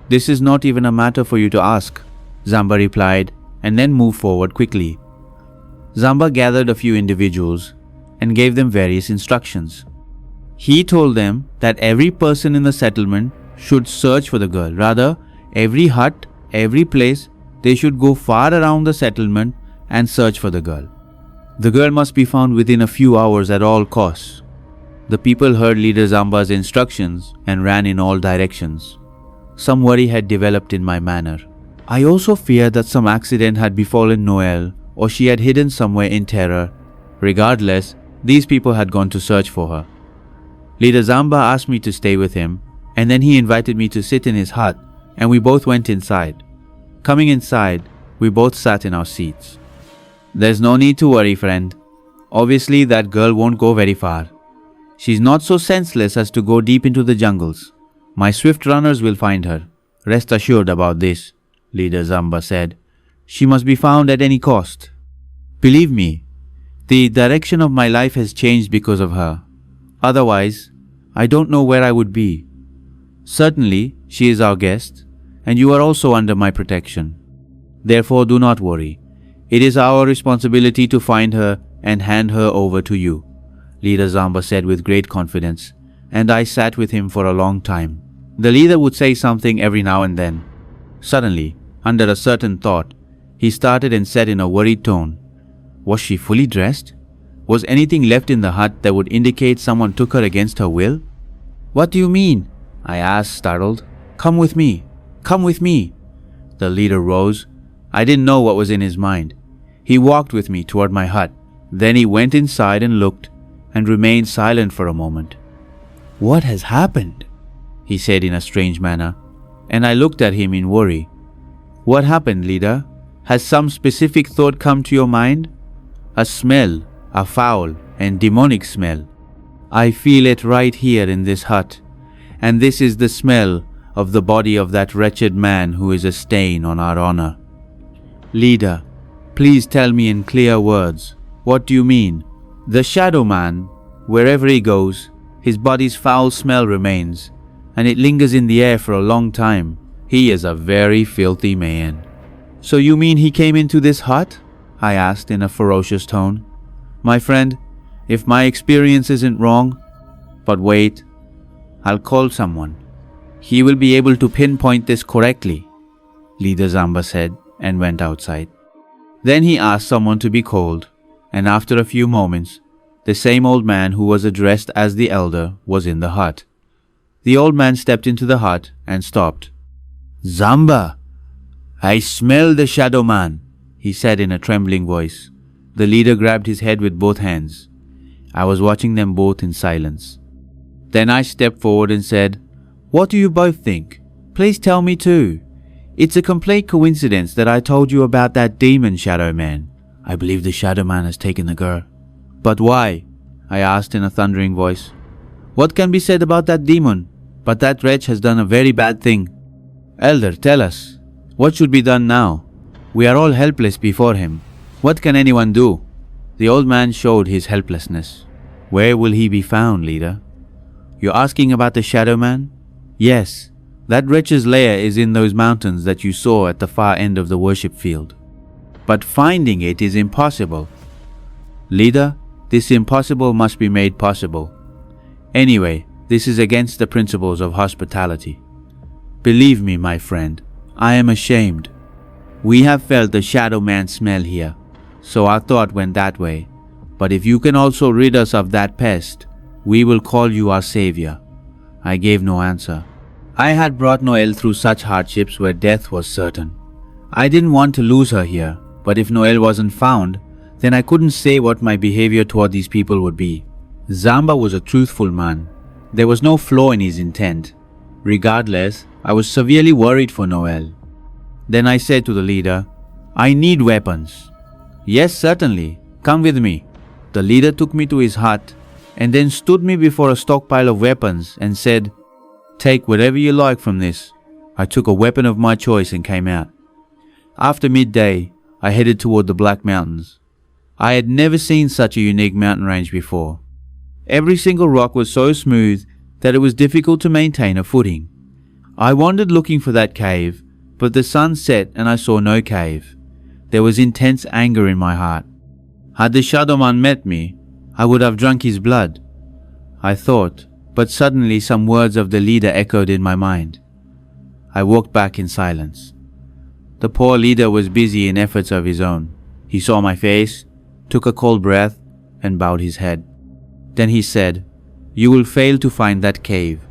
This is not even a matter for you to ask," Zamba replied, and then moved forward quickly. Zamba gathered a few individuals and gave them various instructions. He told them that every person in the settlement should search for the girl. Rather, every hut, every place, they should go far around the settlement and search for the girl. The girl must be found within a few hours at all costs. The people heard Leader Zamba's instructions and ran in all directions. Some worry had developed in my manner. I also feared that some accident had befallen Noelle, or she had hidden somewhere in terror. Regardless, these people had gone to search for her. Leader Zamba asked me to stay with him, and then he invited me to sit in his hut, and we both went inside. Coming inside, we both sat in our seats. "There's no need to worry, friend. Obviously, that girl won't go very far. She's not so senseless as to go deep into the jungles. My swift runners will find her. Rest assured about this," Leader Zamba said. "She must be found at any cost. Believe me, the direction of my life has changed because of her. Otherwise, I don't know where I would be. Certainly, she is our guest, and you are also under my protection. Therefore, do not worry. It is our responsibility to find her and hand her over to you," Leader Zamba said with great confidence, and I sat with him for a long time. The leader would say something every now and then. Suddenly, under a certain thought, he started and said in a worried tone, "Was she fully dressed? Was anything left in the hut that would indicate someone took her against her will? What do you mean? I asked, startled. Come with me. Come with me. The leader rose. I didn't know what was in his mind. He walked with me toward my hut. Then he went inside and looked, and remained silent for a moment. What has happened? He said in a strange manner, and I looked at him in worry. What happened, leader? Has some specific thought come to your mind? A smell, a foul and demonic smell. I feel it right here in this hut, and this is the smell of the body of that wretched man who is a stain on our honor. Leader, please tell me in clear words, what do you mean? The shadow man, wherever he goes, his body's foul smell remains, and it lingers in the air for a long time. He is a very filthy man. So you mean he came into this hut? I asked in a ferocious tone. My friend, if my experience isn't wrong, but wait, I'll call someone. He will be able to pinpoint this correctly, Leader Zamba said, and went outside. Then he asked someone to be called, and after a few moments, the same old man who was addressed as the elder was in the hut. The old man stepped into the hut and stopped. Zamba, I smell the shadow man, he said in a trembling voice. The leader grabbed his head with both hands. I was watching them both in silence. Then I stepped forward and said, What do you both think? Please tell me too. It's a complete coincidence that I told you about that demon shadow man. I believe the shadow man has taken the girl. But why? I asked in a thundering voice. What can be said about that demon? But that wretch has done a very bad thing. Elder, tell us. What should be done now? We are all helpless before him. What can anyone do? The old man showed his helplessness. Where will he be found, leader? You're asking about the shadow man? Yes. That wretch's lair is in those mountains that you saw at the far end of the worship field. But finding it is impossible. Leader, this impossible must be made possible. Anyway, this is against the principles of hospitality. Believe me, my friend, I am ashamed. We have felt the shadow man smell here, so our thought went that way. But if you can also rid us of that pest, we will call you our savior. I gave no answer. I had brought Noelle through such hardships where death was certain. I didn't want to lose her here, but if Noelle wasn't found, then I couldn't say what my behavior toward these people would be. Zamba was a truthful man. There was no flaw in his intent. Regardless, I was severely worried for Noelle. Then I said to the leader, I need weapons. Yes, certainly. Come with me. The leader took me to his hut and then stood me before a stockpile of weapons and said, Take whatever you like from this. I took a weapon of my choice and came out. After midday, I headed toward the Black Mountains. I had never seen such a unique mountain range before. Every single rock was so smooth that it was difficult to maintain a footing. I wandered looking for that cave, but the sun set and I saw no cave. There was intense anger in my heart. Had the shadow man met me, I would have drunk his blood, I thought, but suddenly some words of the leader echoed in my mind. I walked back in silence. The poor leader was busy in efforts of his own. He saw my face, took a cold breath, and bowed his head. Then he said, You will fail to find that cave.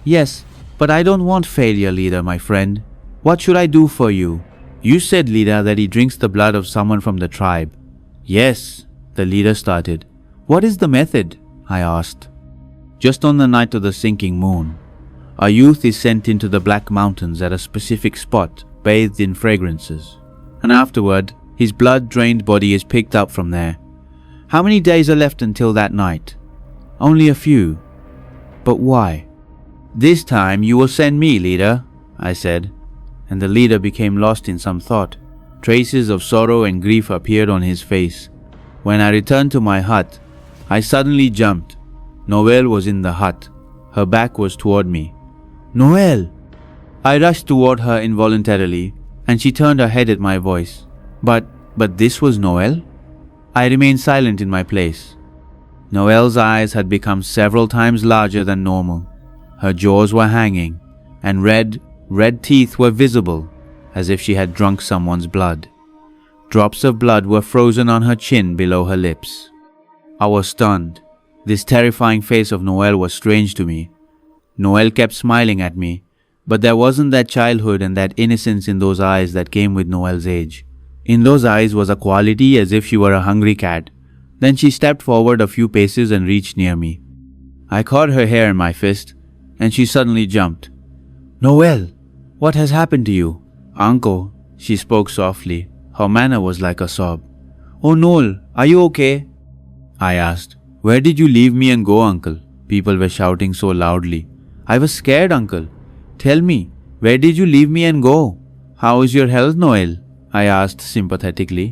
Yes, but I don't want failure, leader, my friend. What should I do for you? You said, leader, that he drinks the blood of someone from the tribe. Yes, the leader started. What is the method? I asked. Just on the night of the sinking moon, a youth is sent into the Black Mountains at a specific spot, bathed in fragrances. And afterward, his blood-drained body is picked up from there. How many days are left until that night? Only a few. But why? This time you will send me, leader, I said, and the leader became lost in some thought. Traces of sorrow and grief appeared on his face. When I returned to my hut, I suddenly jumped. Noelle was in the hut. Her back was toward me. Noelle! I rushed toward her involuntarily, and she turned her head at my voice. But this was Noelle? I remained silent in my place. Noelle's eyes had become several times larger than normal. Her jaws were hanging, and red teeth were visible, as if she had drunk someone's blood. Drops of blood were frozen on her chin below her lips. I was stunned. This terrifying face of Noel was strange to me. Noel kept smiling at me, but there wasn't that childhood and that innocence in those eyes that came with Noel's age. In those eyes was a quality as if she were a hungry cat. Then she stepped forward a few paces and reached near me. I caught her hair in my fist, and she suddenly jumped. "Noel, what has happened to you?" "Uncle," she spoke softly. Her manner was like a sob. "Oh, Noel, are you okay?" I asked. "Where did you leave me and go, Uncle?" People were shouting so loudly. "I was scared, Uncle. Tell me, where did you leave me and go?" "How is your health, Noel?" I asked sympathetically.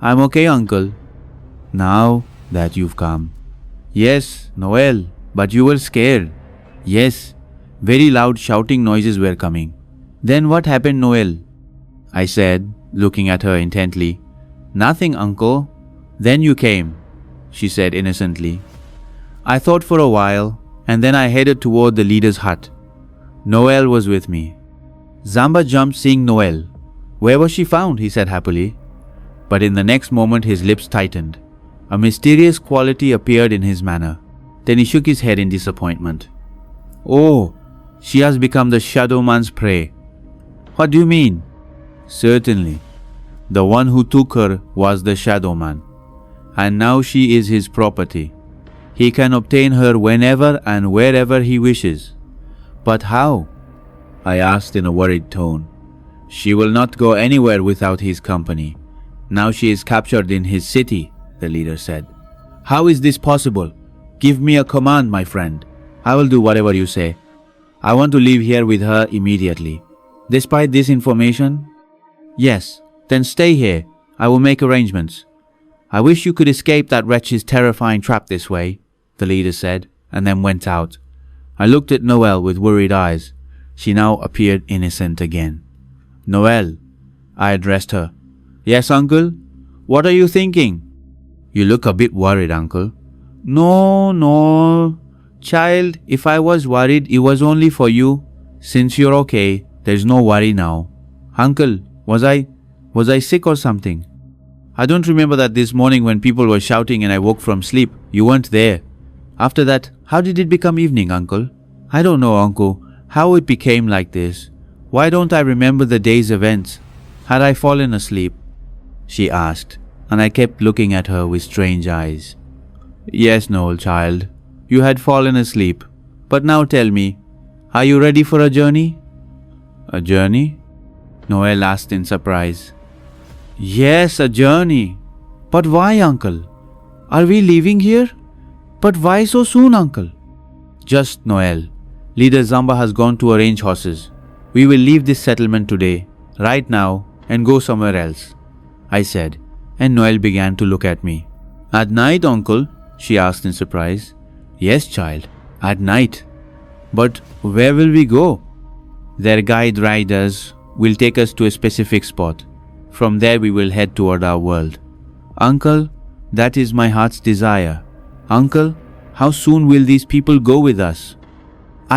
"I'm okay, Uncle." "Now that you've come." "Yes, Noel, but you were scared." "Yes." Very loud shouting noises were coming. "Then what happened, Noel?" I said, looking at her intently. "Nothing, Uncle." "Then you came," she said innocently. I thought for a while, and then I headed toward the leader's hut. Noel was with me. Zamba jumped seeing Noel. "Where was she found?" he said happily. But in the next moment his lips tightened. A mysterious quality appeared in his manner. Then he shook his head in disappointment. "Oh, she has become the Shadow Man's prey." "What do you mean?" "Certainly. The one who took her was the Shadow Man, and now she is his property. He can obtain her whenever and wherever he wishes." "But how?" I asked in a worried tone. "She will not go anywhere without his company. Now she is captured in his city," the leader said. "How is this possible? Give me a command, my friend. I will do whatever you say. I want to leave here with her immediately." "Despite this information?" "Yes. Then stay here. I will make arrangements." "I wish you could escape that wretch's terrifying trap this way," the leader said, and then went out. I looked at Noel with worried eyes. She now appeared innocent again. "Noel," I addressed her. "Yes, Uncle? What are you thinking?" "You look a bit worried, Uncle." No. Child, if I was worried, it was only for you. Since you're okay, there's no worry now." "Uncle, was I sick or something?" "I don't remember that this morning when people were shouting and I woke from sleep. You weren't there. After that, how did it become evening, Uncle?" "I don't know, Uncle, how it became like this. Why don't I remember the day's events? Had I fallen asleep?" she asked, and I kept looking at her with strange eyes. "Yes, Noel, child, you had fallen asleep. But now tell me, are you ready for a journey?" "A journey?" Noel asked in surprise. "Yes, a journey." "But why, Uncle? Are we leaving here? But why so soon, Uncle?" "Just, Noel. Leader Zamba has gone to arrange horses. We will leave this settlement today, right now, and go somewhere else," I said, and Noel began to look at me. "At night, Uncle?" she asked in surprise. "Yes, child, at night." "But where will we go?" "Their guide riders will take us to a specific spot. From there we will head toward our world." "Uncle, that is my heart's desire. Uncle, how soon will these people go with us?"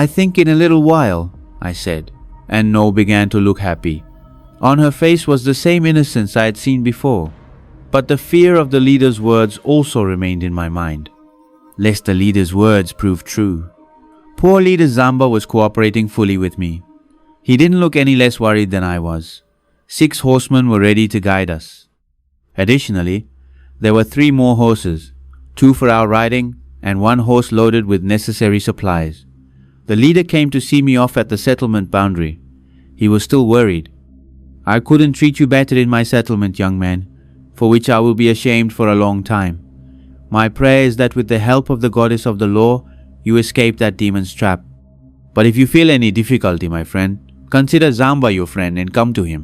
"I think in a little while," I said, and No began to look happy. On her face was the same innocence I had seen before, but the fear of the leader's words also remained in my mind, lest the leader's words prove true. Poor leader Zamba was cooperating fully with me. He didn't look any less worried than I was. 6 horsemen were ready to guide us. Additionally, there were 3 more horses, 2 for our riding and 1 horse loaded with necessary supplies. The leader came to see me off at the settlement boundary. He was still worried. "I couldn't treat you better in my settlement, young man, for which I will be ashamed for a long time. My prayer is that with the help of the goddess of the law, you escape that demon's trap. But if you feel any difficulty, my friend, consider Zamba your friend and come to him."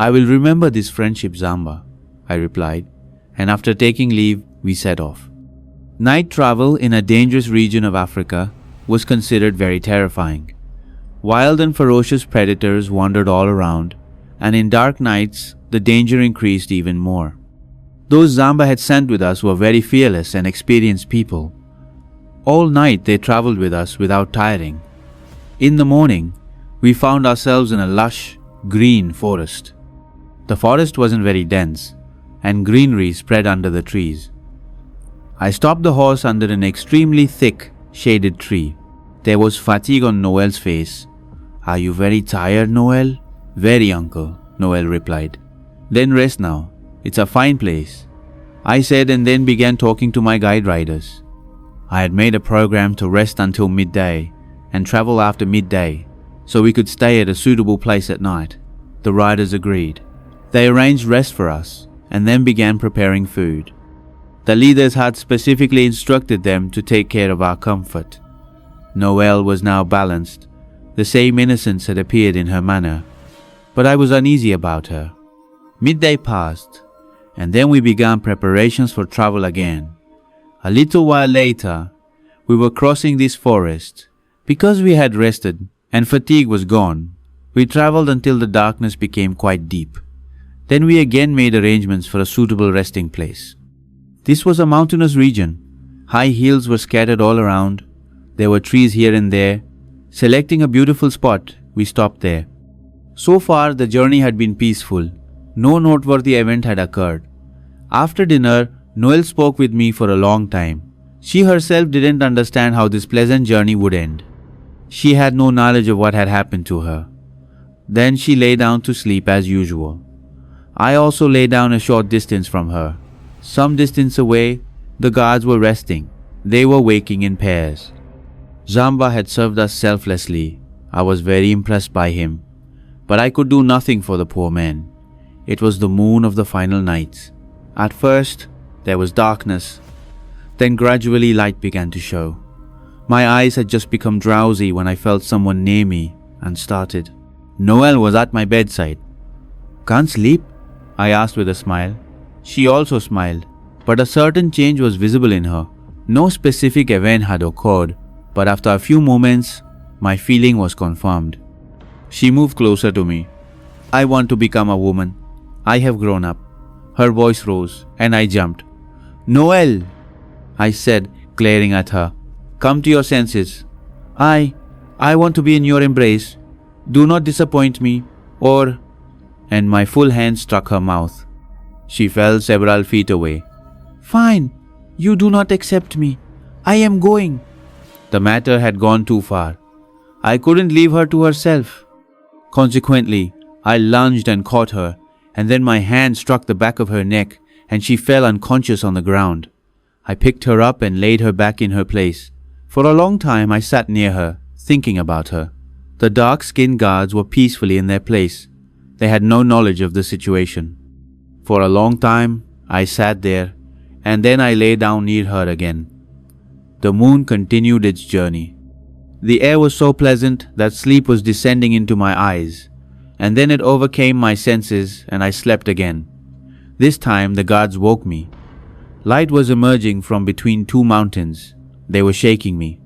"I will remember this friendship, Zamba," I replied, and after taking leave, we set off. Night travel in a dangerous region of Africa was considered very terrifying. Wild and ferocious predators wandered all around, and in dark nights, the danger increased even more. Those Zamba had sent with us were very fearless and experienced people. All night they traveled with us without tiring. In the morning, we found ourselves in a lush, green forest. The forest wasn't very dense, and greenery spread under the trees. I stopped the horse under an extremely thick, shaded tree. There was fatigue on Noel's face. "Are you very tired, Noel?" "Very, uncle," Noel replied. "Then rest now. It's a fine place," I said, and then began talking to my guide riders. I had made a program to rest until midday and travel after midday so we could stay at a suitable place at night. The riders agreed. They arranged rest for us and then began preparing food. The leaders had specifically instructed them to take care of our comfort. Noelle was now balanced. The same innocence had appeared in her manner, but I was uneasy about her. Midday passed, and then we began preparations for travel again. A little while later, we were crossing this forest. Because we had rested and fatigue was gone, we traveled until the darkness became quite deep. Then we again made arrangements for a suitable resting place. This was a mountainous region. High hills were scattered all around. There were trees here and there. Selecting a beautiful spot, we stopped there. So far, the journey had been peaceful. No noteworthy event had occurred. After dinner, Noelle spoke with me for a long time. She herself didn't understand how this pleasant journey would end. She had no knowledge of what had happened to her. Then she lay down to sleep as usual. I also lay down a short distance from her. Some distance away, the guards were resting. They were waking in pairs. Zamba had served us selflessly. I was very impressed by him. But I could do nothing for the poor man. It was the moon of the final night. At first, there was darkness. Then gradually light began to show. My eyes had just become drowsy when I felt someone near me and started. Noelle was at my bedside. "Can't sleep?" I asked with a smile. She also smiled, but a certain change was visible in her. No specific event had occurred, but after a few moments, my feeling was confirmed. She moved closer to me. "I want to become a woman. I have grown up." Her voice rose, and I jumped. "Noelle," I said, glaring at her. "Come to your senses. I want to be in your embrace. Do not disappoint me, or..." And my full hand struck her mouth. She fell several feet away. "Fine. You do not accept me. I am going." The matter had gone too far. I couldn't leave her to herself. Consequently, I lunged and caught her, and then my hand struck the back of her neck, and she fell unconscious on the ground. I picked her up and laid her back in her place. For a long time I sat near her, thinking about her. The dark-skinned guards were peacefully in their place. They had no knowledge of the situation. For a long time, I sat there, and then I lay down near her again. The moon continued its journey. The air was so pleasant that sleep was descending into my eyes, and then it overcame my senses and I slept again. This time the guards woke me. Light was emerging from between two mountains. They were shaking me.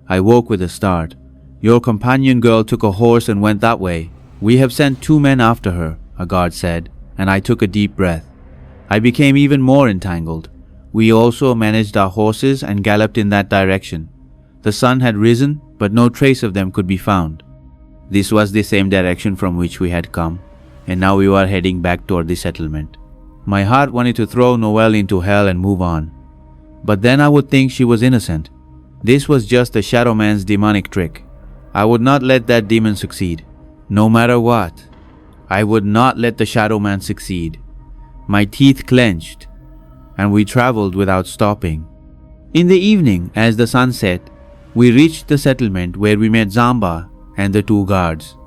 I woke with a start. "Your companion girl took a horse and went that way. We have sent 2 men after her," a guard said, and I took a deep breath. I became even more entangled. We also managed our horses and galloped in that direction. The sun had risen, but no trace of them could be found. This was the same direction from which we had come, and now we were heading back toward the settlement. My heart wanted to throw Noelle into hell and move on. But then I would think she was innocent. This was just the Shadow Man's demonic trick. I would not let that demon succeed. No matter what, I would not let the Shadow Man succeed. My teeth clenched, and we traveled without stopping. In the evening, as the sun set, we reached the settlement where we met Zamba and the 2 guards.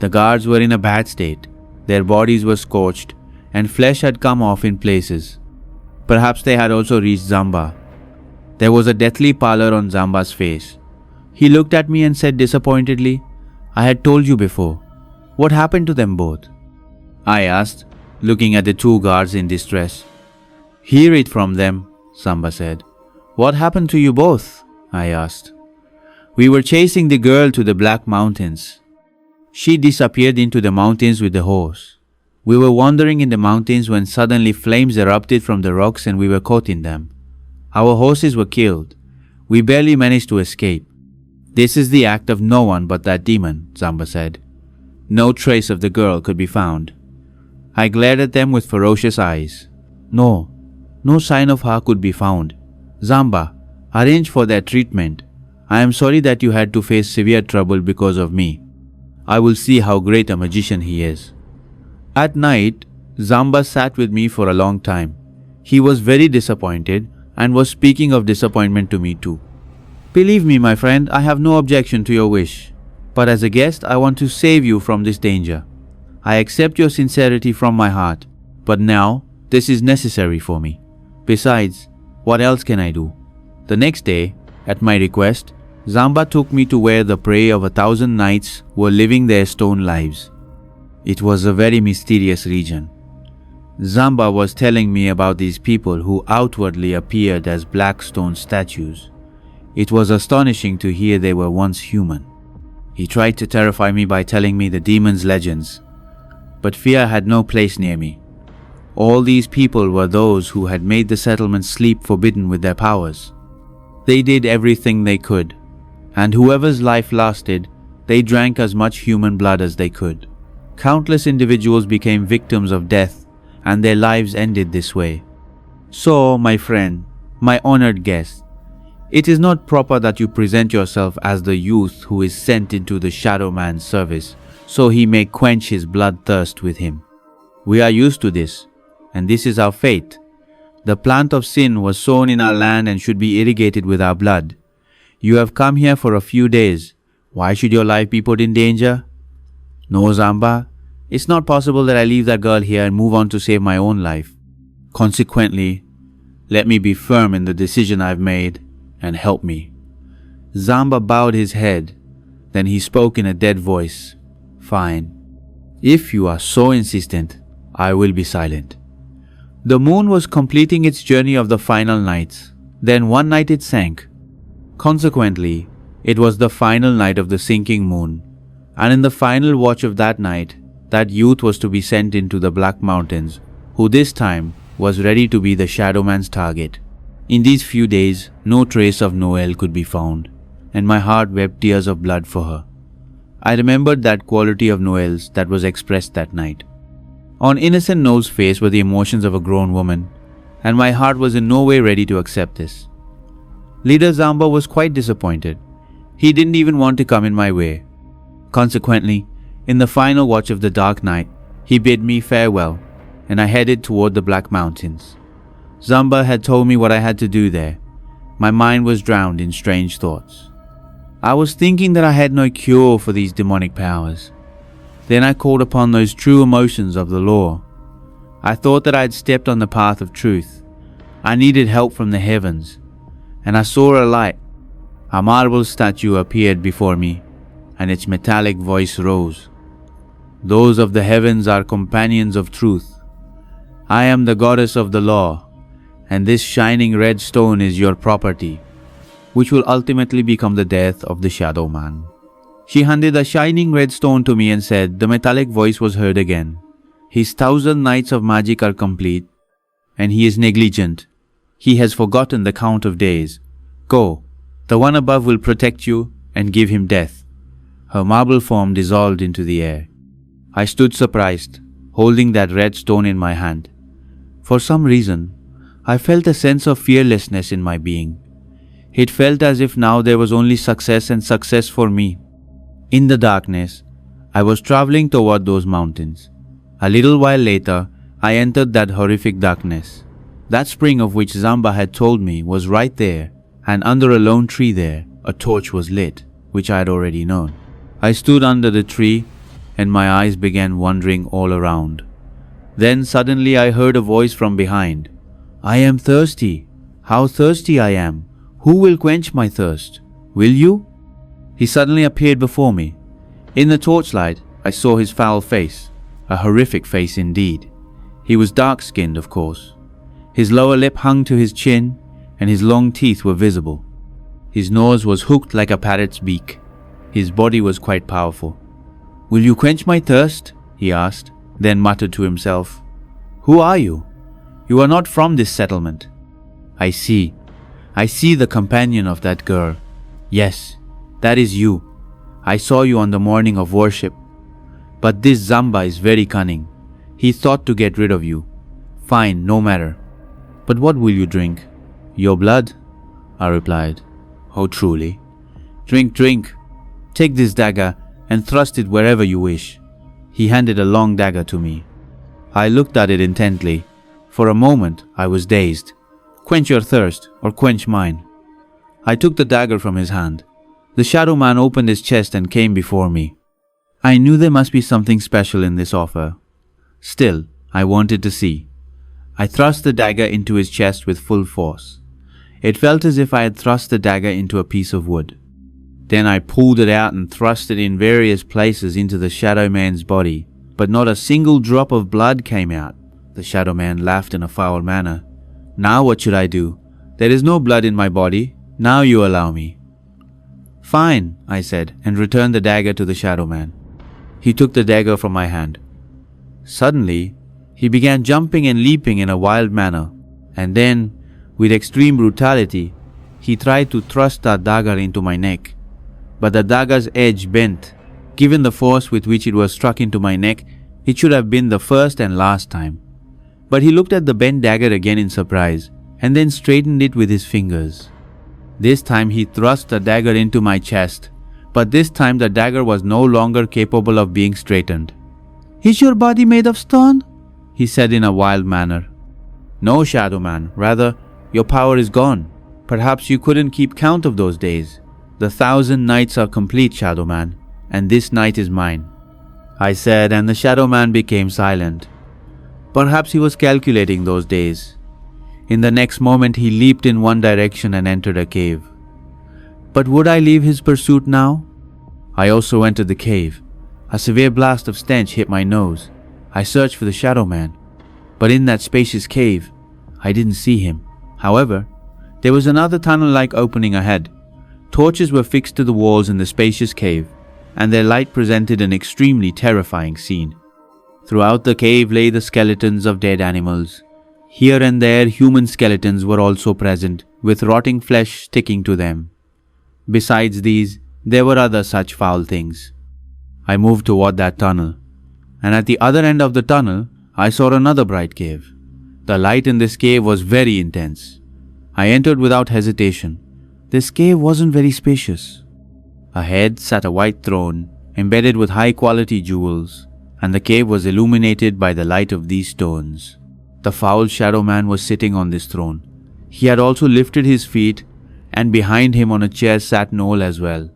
The guards were in a bad state. Their bodies were scorched, and flesh had come off in places. Perhaps they had also reached Zamba. There was a deathly pallor on Zamba's face. He looked at me and said disappointedly, "I had told you before. What happened to them both?" I asked, looking at the 2 guards in distress. "Hear it from them," Zamba said. "What happened to you both?" I asked. "We were chasing the girl to the Black Mountains. She disappeared into the mountains with the horse. We were wandering in the mountains when suddenly flames erupted from the rocks and we were caught in them. Our horses were killed. We barely managed to escape. This is the act of no one but that demon," Zamba said. No trace of the girl could be found. I glared at them with ferocious eyes. No sign of her could be found. Zamba, arrange for their treatment. I am sorry that you had to face severe trouble because of me. I will see how great a magician he is." At night, Zamba sat with me for a long time. He was very disappointed and was speaking of disappointment to me too. "Believe me, my friend, I have no objection to your wish. But as a guest, I want to save you from this danger. I accept your sincerity from my heart, but now this is necessary for me. Besides, what else can I do?" The next day, at my request, Zamba took me to where the prey of 1,000 knights were living their stone lives. It was a very mysterious region. Zamba was telling me about these people who outwardly appeared as black stone statues. It was astonishing to hear they were once human. He tried to terrify me by telling me the demons' legends, but fear had no place near me. All these people were those who had made the settlement sleep forbidden with their powers. They did everything they could, and whoever's life lasted, they drank as much human blood as they could. Countless individuals became victims of death, and their lives ended this way. So, my friend, my honored guest, it is not proper that you present yourself as the youth who is sent into the Shadow Man's service, so he may quench his bloodthirst with him. We are used to this, and this is our fate. The plant of sin was sown in our land and should be irrigated with our blood. You have come here for a few days. Why should your life be put in danger? No, Zamba, it's not possible that I leave that girl here and move on to save my own life. Consequently, let me be firm in the decision I've made and help me." Zamba bowed his head. Then he spoke in a dead voice. "Fine. If you are so insistent, I will be silent." The moon was completing its journey of the final nights. Then one night it sank. Consequently, it was the final night of the sinking moon, and in the final watch of that night, that youth was to be sent into the Black Mountains, who this time was ready to be the Shadow Man's target. In these few days, no trace of Noel could be found, and my heart wept tears of blood for her. I remembered that quality of Noel's that was expressed that night. On innocent Noel's face were the emotions of a grown woman, and my heart was in no way ready to accept this. Leader Zamba was quite disappointed. He didn't even want to come in my way. Consequently, in the final watch of the dark night, he bid me farewell, and I headed toward the Black Mountains. Zamba had told me what I had to do there. My mind was drowned in strange thoughts. I was thinking that I had no cure for these demonic powers. Then I called upon those true emotions of the law. I thought that I had stepped on the path of truth. I needed help from the heavens, and I saw a light. A marble statue appeared before me, and its metallic voice rose. "Those of the heavens are companions of truth. I am the goddess of the law, and this shining red stone is your property, which will ultimately become the death of the Shadow Man." She handed a shining red stone to me and said, the metallic voice was heard again, "His 1,000 nights of magic are complete, and he is negligent. He has forgotten the count of days. Go, the one above will protect you and give him death." Her marble form dissolved into the air. I stood surprised, holding that red stone in my hand. For some reason, I felt a sense of fearlessness in my being. It felt as if now there was only success and success for me. In the darkness, I was traveling toward those mountains. A little while later, I entered that horrific darkness. That spring of which Zamba had told me was right there, and under a lone tree there, a torch was lit, which I had already known. I stood under the tree, and my eyes began wandering all around. Then suddenly I heard a voice from behind. "I am thirsty. How thirsty I am! Who will quench my thirst? Will you?" He suddenly appeared before me. In the torchlight, I saw his foul face, a horrific face indeed. He was dark-skinned, of course. His lower lip hung to his chin, and his long teeth were visible. His nose was hooked like a parrot's beak. His body was quite powerful. "Will you quench my thirst?" he asked, then muttered to himself, "Who are you? You are not from this settlement." I see the companion of that girl. Yes, that is you. I saw you on the morning of worship. But this Zamba is very cunning. He thought to get rid of you. Fine, no matter. But what will you drink? Your blood? I replied. Oh, truly. Drink, drink. Take this dagger and thrust it wherever you wish. He handed a long dagger to me. I looked at it intently. For a moment, I was dazed. Quench your thirst, or quench mine. I took the dagger from his hand. The shadow man opened his chest and came before me. I knew there must be something special in this offer. Still, I wanted to see. I thrust the dagger into his chest with full force. It felt as if I had thrust the dagger into a piece of wood. Then I pulled it out and thrust it in various places into the shadow man's body, but not a single drop of blood came out. The shadow man laughed in a foul manner. Now what should I do? There is no blood in my body. Now you allow me. Fine, I said, and returned the dagger to the shadow man. He took the dagger from my hand. Suddenly, he began jumping and leaping in a wild manner, and then, with extreme brutality, he tried to thrust that dagger into my neck. But the dagger's edge bent. Given the force with which it was struck into my neck, it should have been the first and last time. But he looked at the bent dagger again in surprise, and then straightened it with his fingers. This time he thrust the dagger into my chest, but this time the dagger was no longer capable of being straightened. Is your body made of stone? He said in a wild manner. No, Shadow Man, rather, your power is gone. Perhaps you couldn't keep count of those days. The 1,000 nights are complete, Shadow Man, and this night is mine. I said, and the Shadow Man became silent. Perhaps he was calculating those days. In the next moment he leaped in one direction and entered a cave. But would I leave his pursuit now? I also entered the cave. A severe blast of stench hit my nose. I searched for the Shadow Man, but in that spacious cave, I didn't see him. However, there was another tunnel-like opening ahead. Torches were fixed to the walls in the spacious cave, and their light presented an extremely terrifying scene. Throughout the cave lay the skeletons of dead animals. Here and there human skeletons were also present, with rotting flesh sticking to them. Besides these, there were other such foul things. I moved toward that tunnel, and at the other end of the tunnel, I saw another bright cave. The light in this cave was very intense. I entered without hesitation. This cave wasn't very spacious. Ahead sat a white throne, embedded with high-quality jewels, and the cave was illuminated by the light of these stones. The foul Shadow Man was sitting on this throne. He had also lifted his feet, and behind him on a chair sat Noel as well.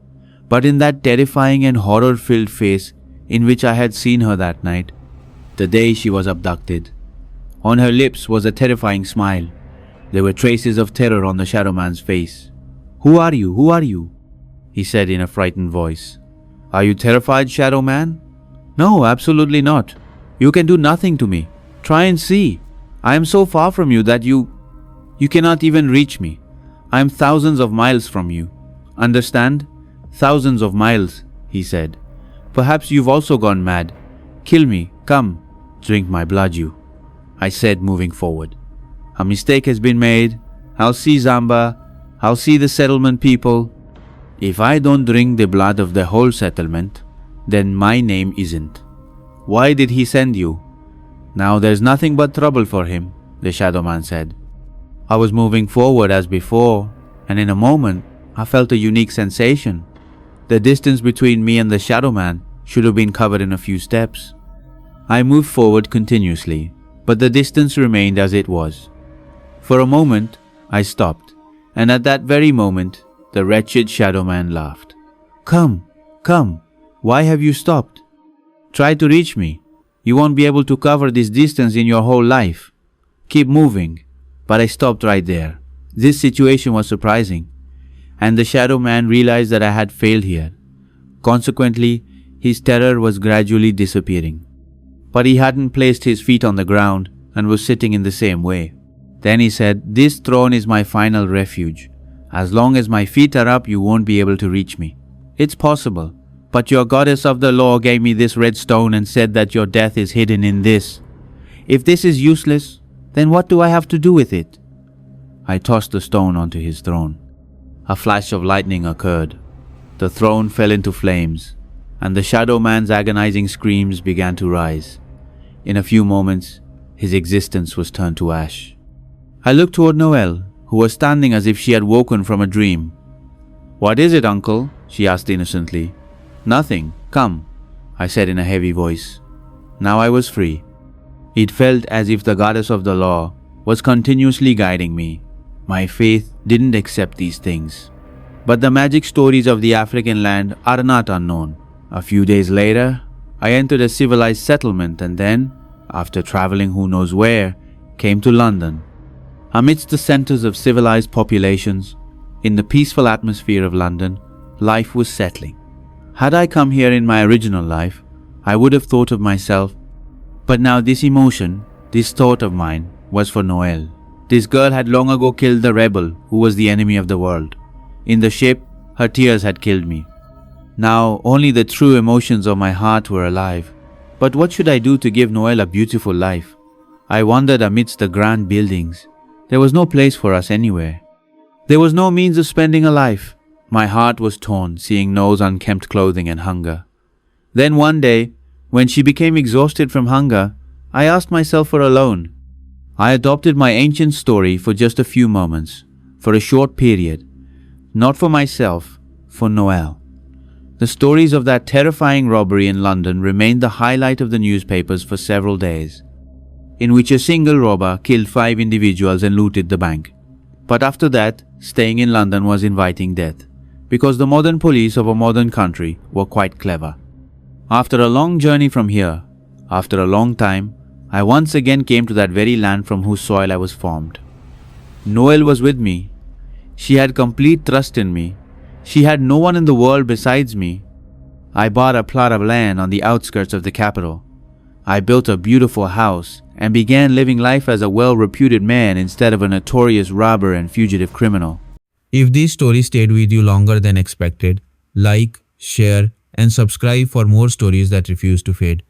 But in that terrifying and horror-filled face in which I had seen her that night, the day she was abducted. On her lips was a terrifying smile. There were traces of terror on the Shadow Man's face. Who are you? Who are you? He said in a frightened voice. Are you terrified, Shadow Man? No, absolutely not. You can do nothing to me. Try and see. I am so far from you that you cannot even reach me. I am thousands of miles from you. Understand? Thousands of miles, he said. Perhaps you've also gone mad. Kill me. Come. Drink my blood, you. I said, moving forward. A mistake has been made. I'll see Zamba. I'll see the settlement people. If I don't drink the blood of the whole settlement, then my name isn't. Why did he send you? Now there's nothing but trouble for him, the Shadow Man said. I was moving forward as before, and in a moment, I felt a unique sensation. The distance between me and the Shadow Man should have been covered in a few steps. I moved forward continuously, but the distance remained as it was. For a moment, I stopped, and at that very moment, the wretched Shadow Man laughed. Come, come, why have you stopped? Try to reach me. You won't be able to cover this distance in your whole life. Keep moving. But I stopped right there. This situation was surprising, and the Shadow Man realized that I had failed here. Consequently, his terror was gradually disappearing. But he hadn't placed his feet on the ground and was sitting in the same way. Then he said, This throne is my final refuge. As long as my feet are up, you won't be able to reach me. It's possible, but your goddess of the law gave me this red stone and said that your death is hidden in this. If this is useless, then what do I have to do with it? I tossed the stone onto his throne. A flash of lightning occurred. The throne fell into flames, and the Shadow Man's agonizing screams began to rise. In a few moments, his existence was turned to ash. I looked toward Noel, who was standing as if she had woken from a dream. "What is it, uncle?" she asked innocently. "Nothing. Come," I said in a heavy voice. Now I was free. It felt as if the goddess of the law was continuously guiding me. My faith didn't accept these things. But the magic stories of the African land are not unknown. A few days later, I entered a civilized settlement and then, after traveling who knows where, came to London. Amidst the centers of civilized populations, in the peaceful atmosphere of London, life was settling. Had I come here in my original life, I would have thought of myself. But now this emotion, this thought of mine, was for Noelle. This girl had long ago killed the rebel who was the enemy of the world. In the ship, her tears had killed me. Now only the true emotions of my heart were alive. But what should I do to give Noelle a beautiful life? I wandered amidst the grand buildings. There was no place for us anywhere. There was no means of spending a life. My heart was torn, seeing Noelle's unkempt clothing and hunger. Then one day, when she became exhausted from hunger, I asked myself for a loan. I adopted my ancient story for just a few moments, for a short period. Not for myself, for Noelle. The stories of that terrifying robbery in London remained the highlight of the newspapers for several days, in which a single robber killed 5 individuals and looted the bank. But after that, staying in London was inviting death, because the modern police of a modern country were quite clever. After a long journey from here, after a long time, I once again came to that very land from whose soil I was formed. Noelle was with me. She had complete trust in me. She had no one in the world besides me. I bought a plot of land on the outskirts of the capital. I built a beautiful house and began living life as a well-reputed man instead of a notorious robber and fugitive criminal. If these stories stayed with you longer than expected, like, share, and subscribe for more stories that refuse to fade.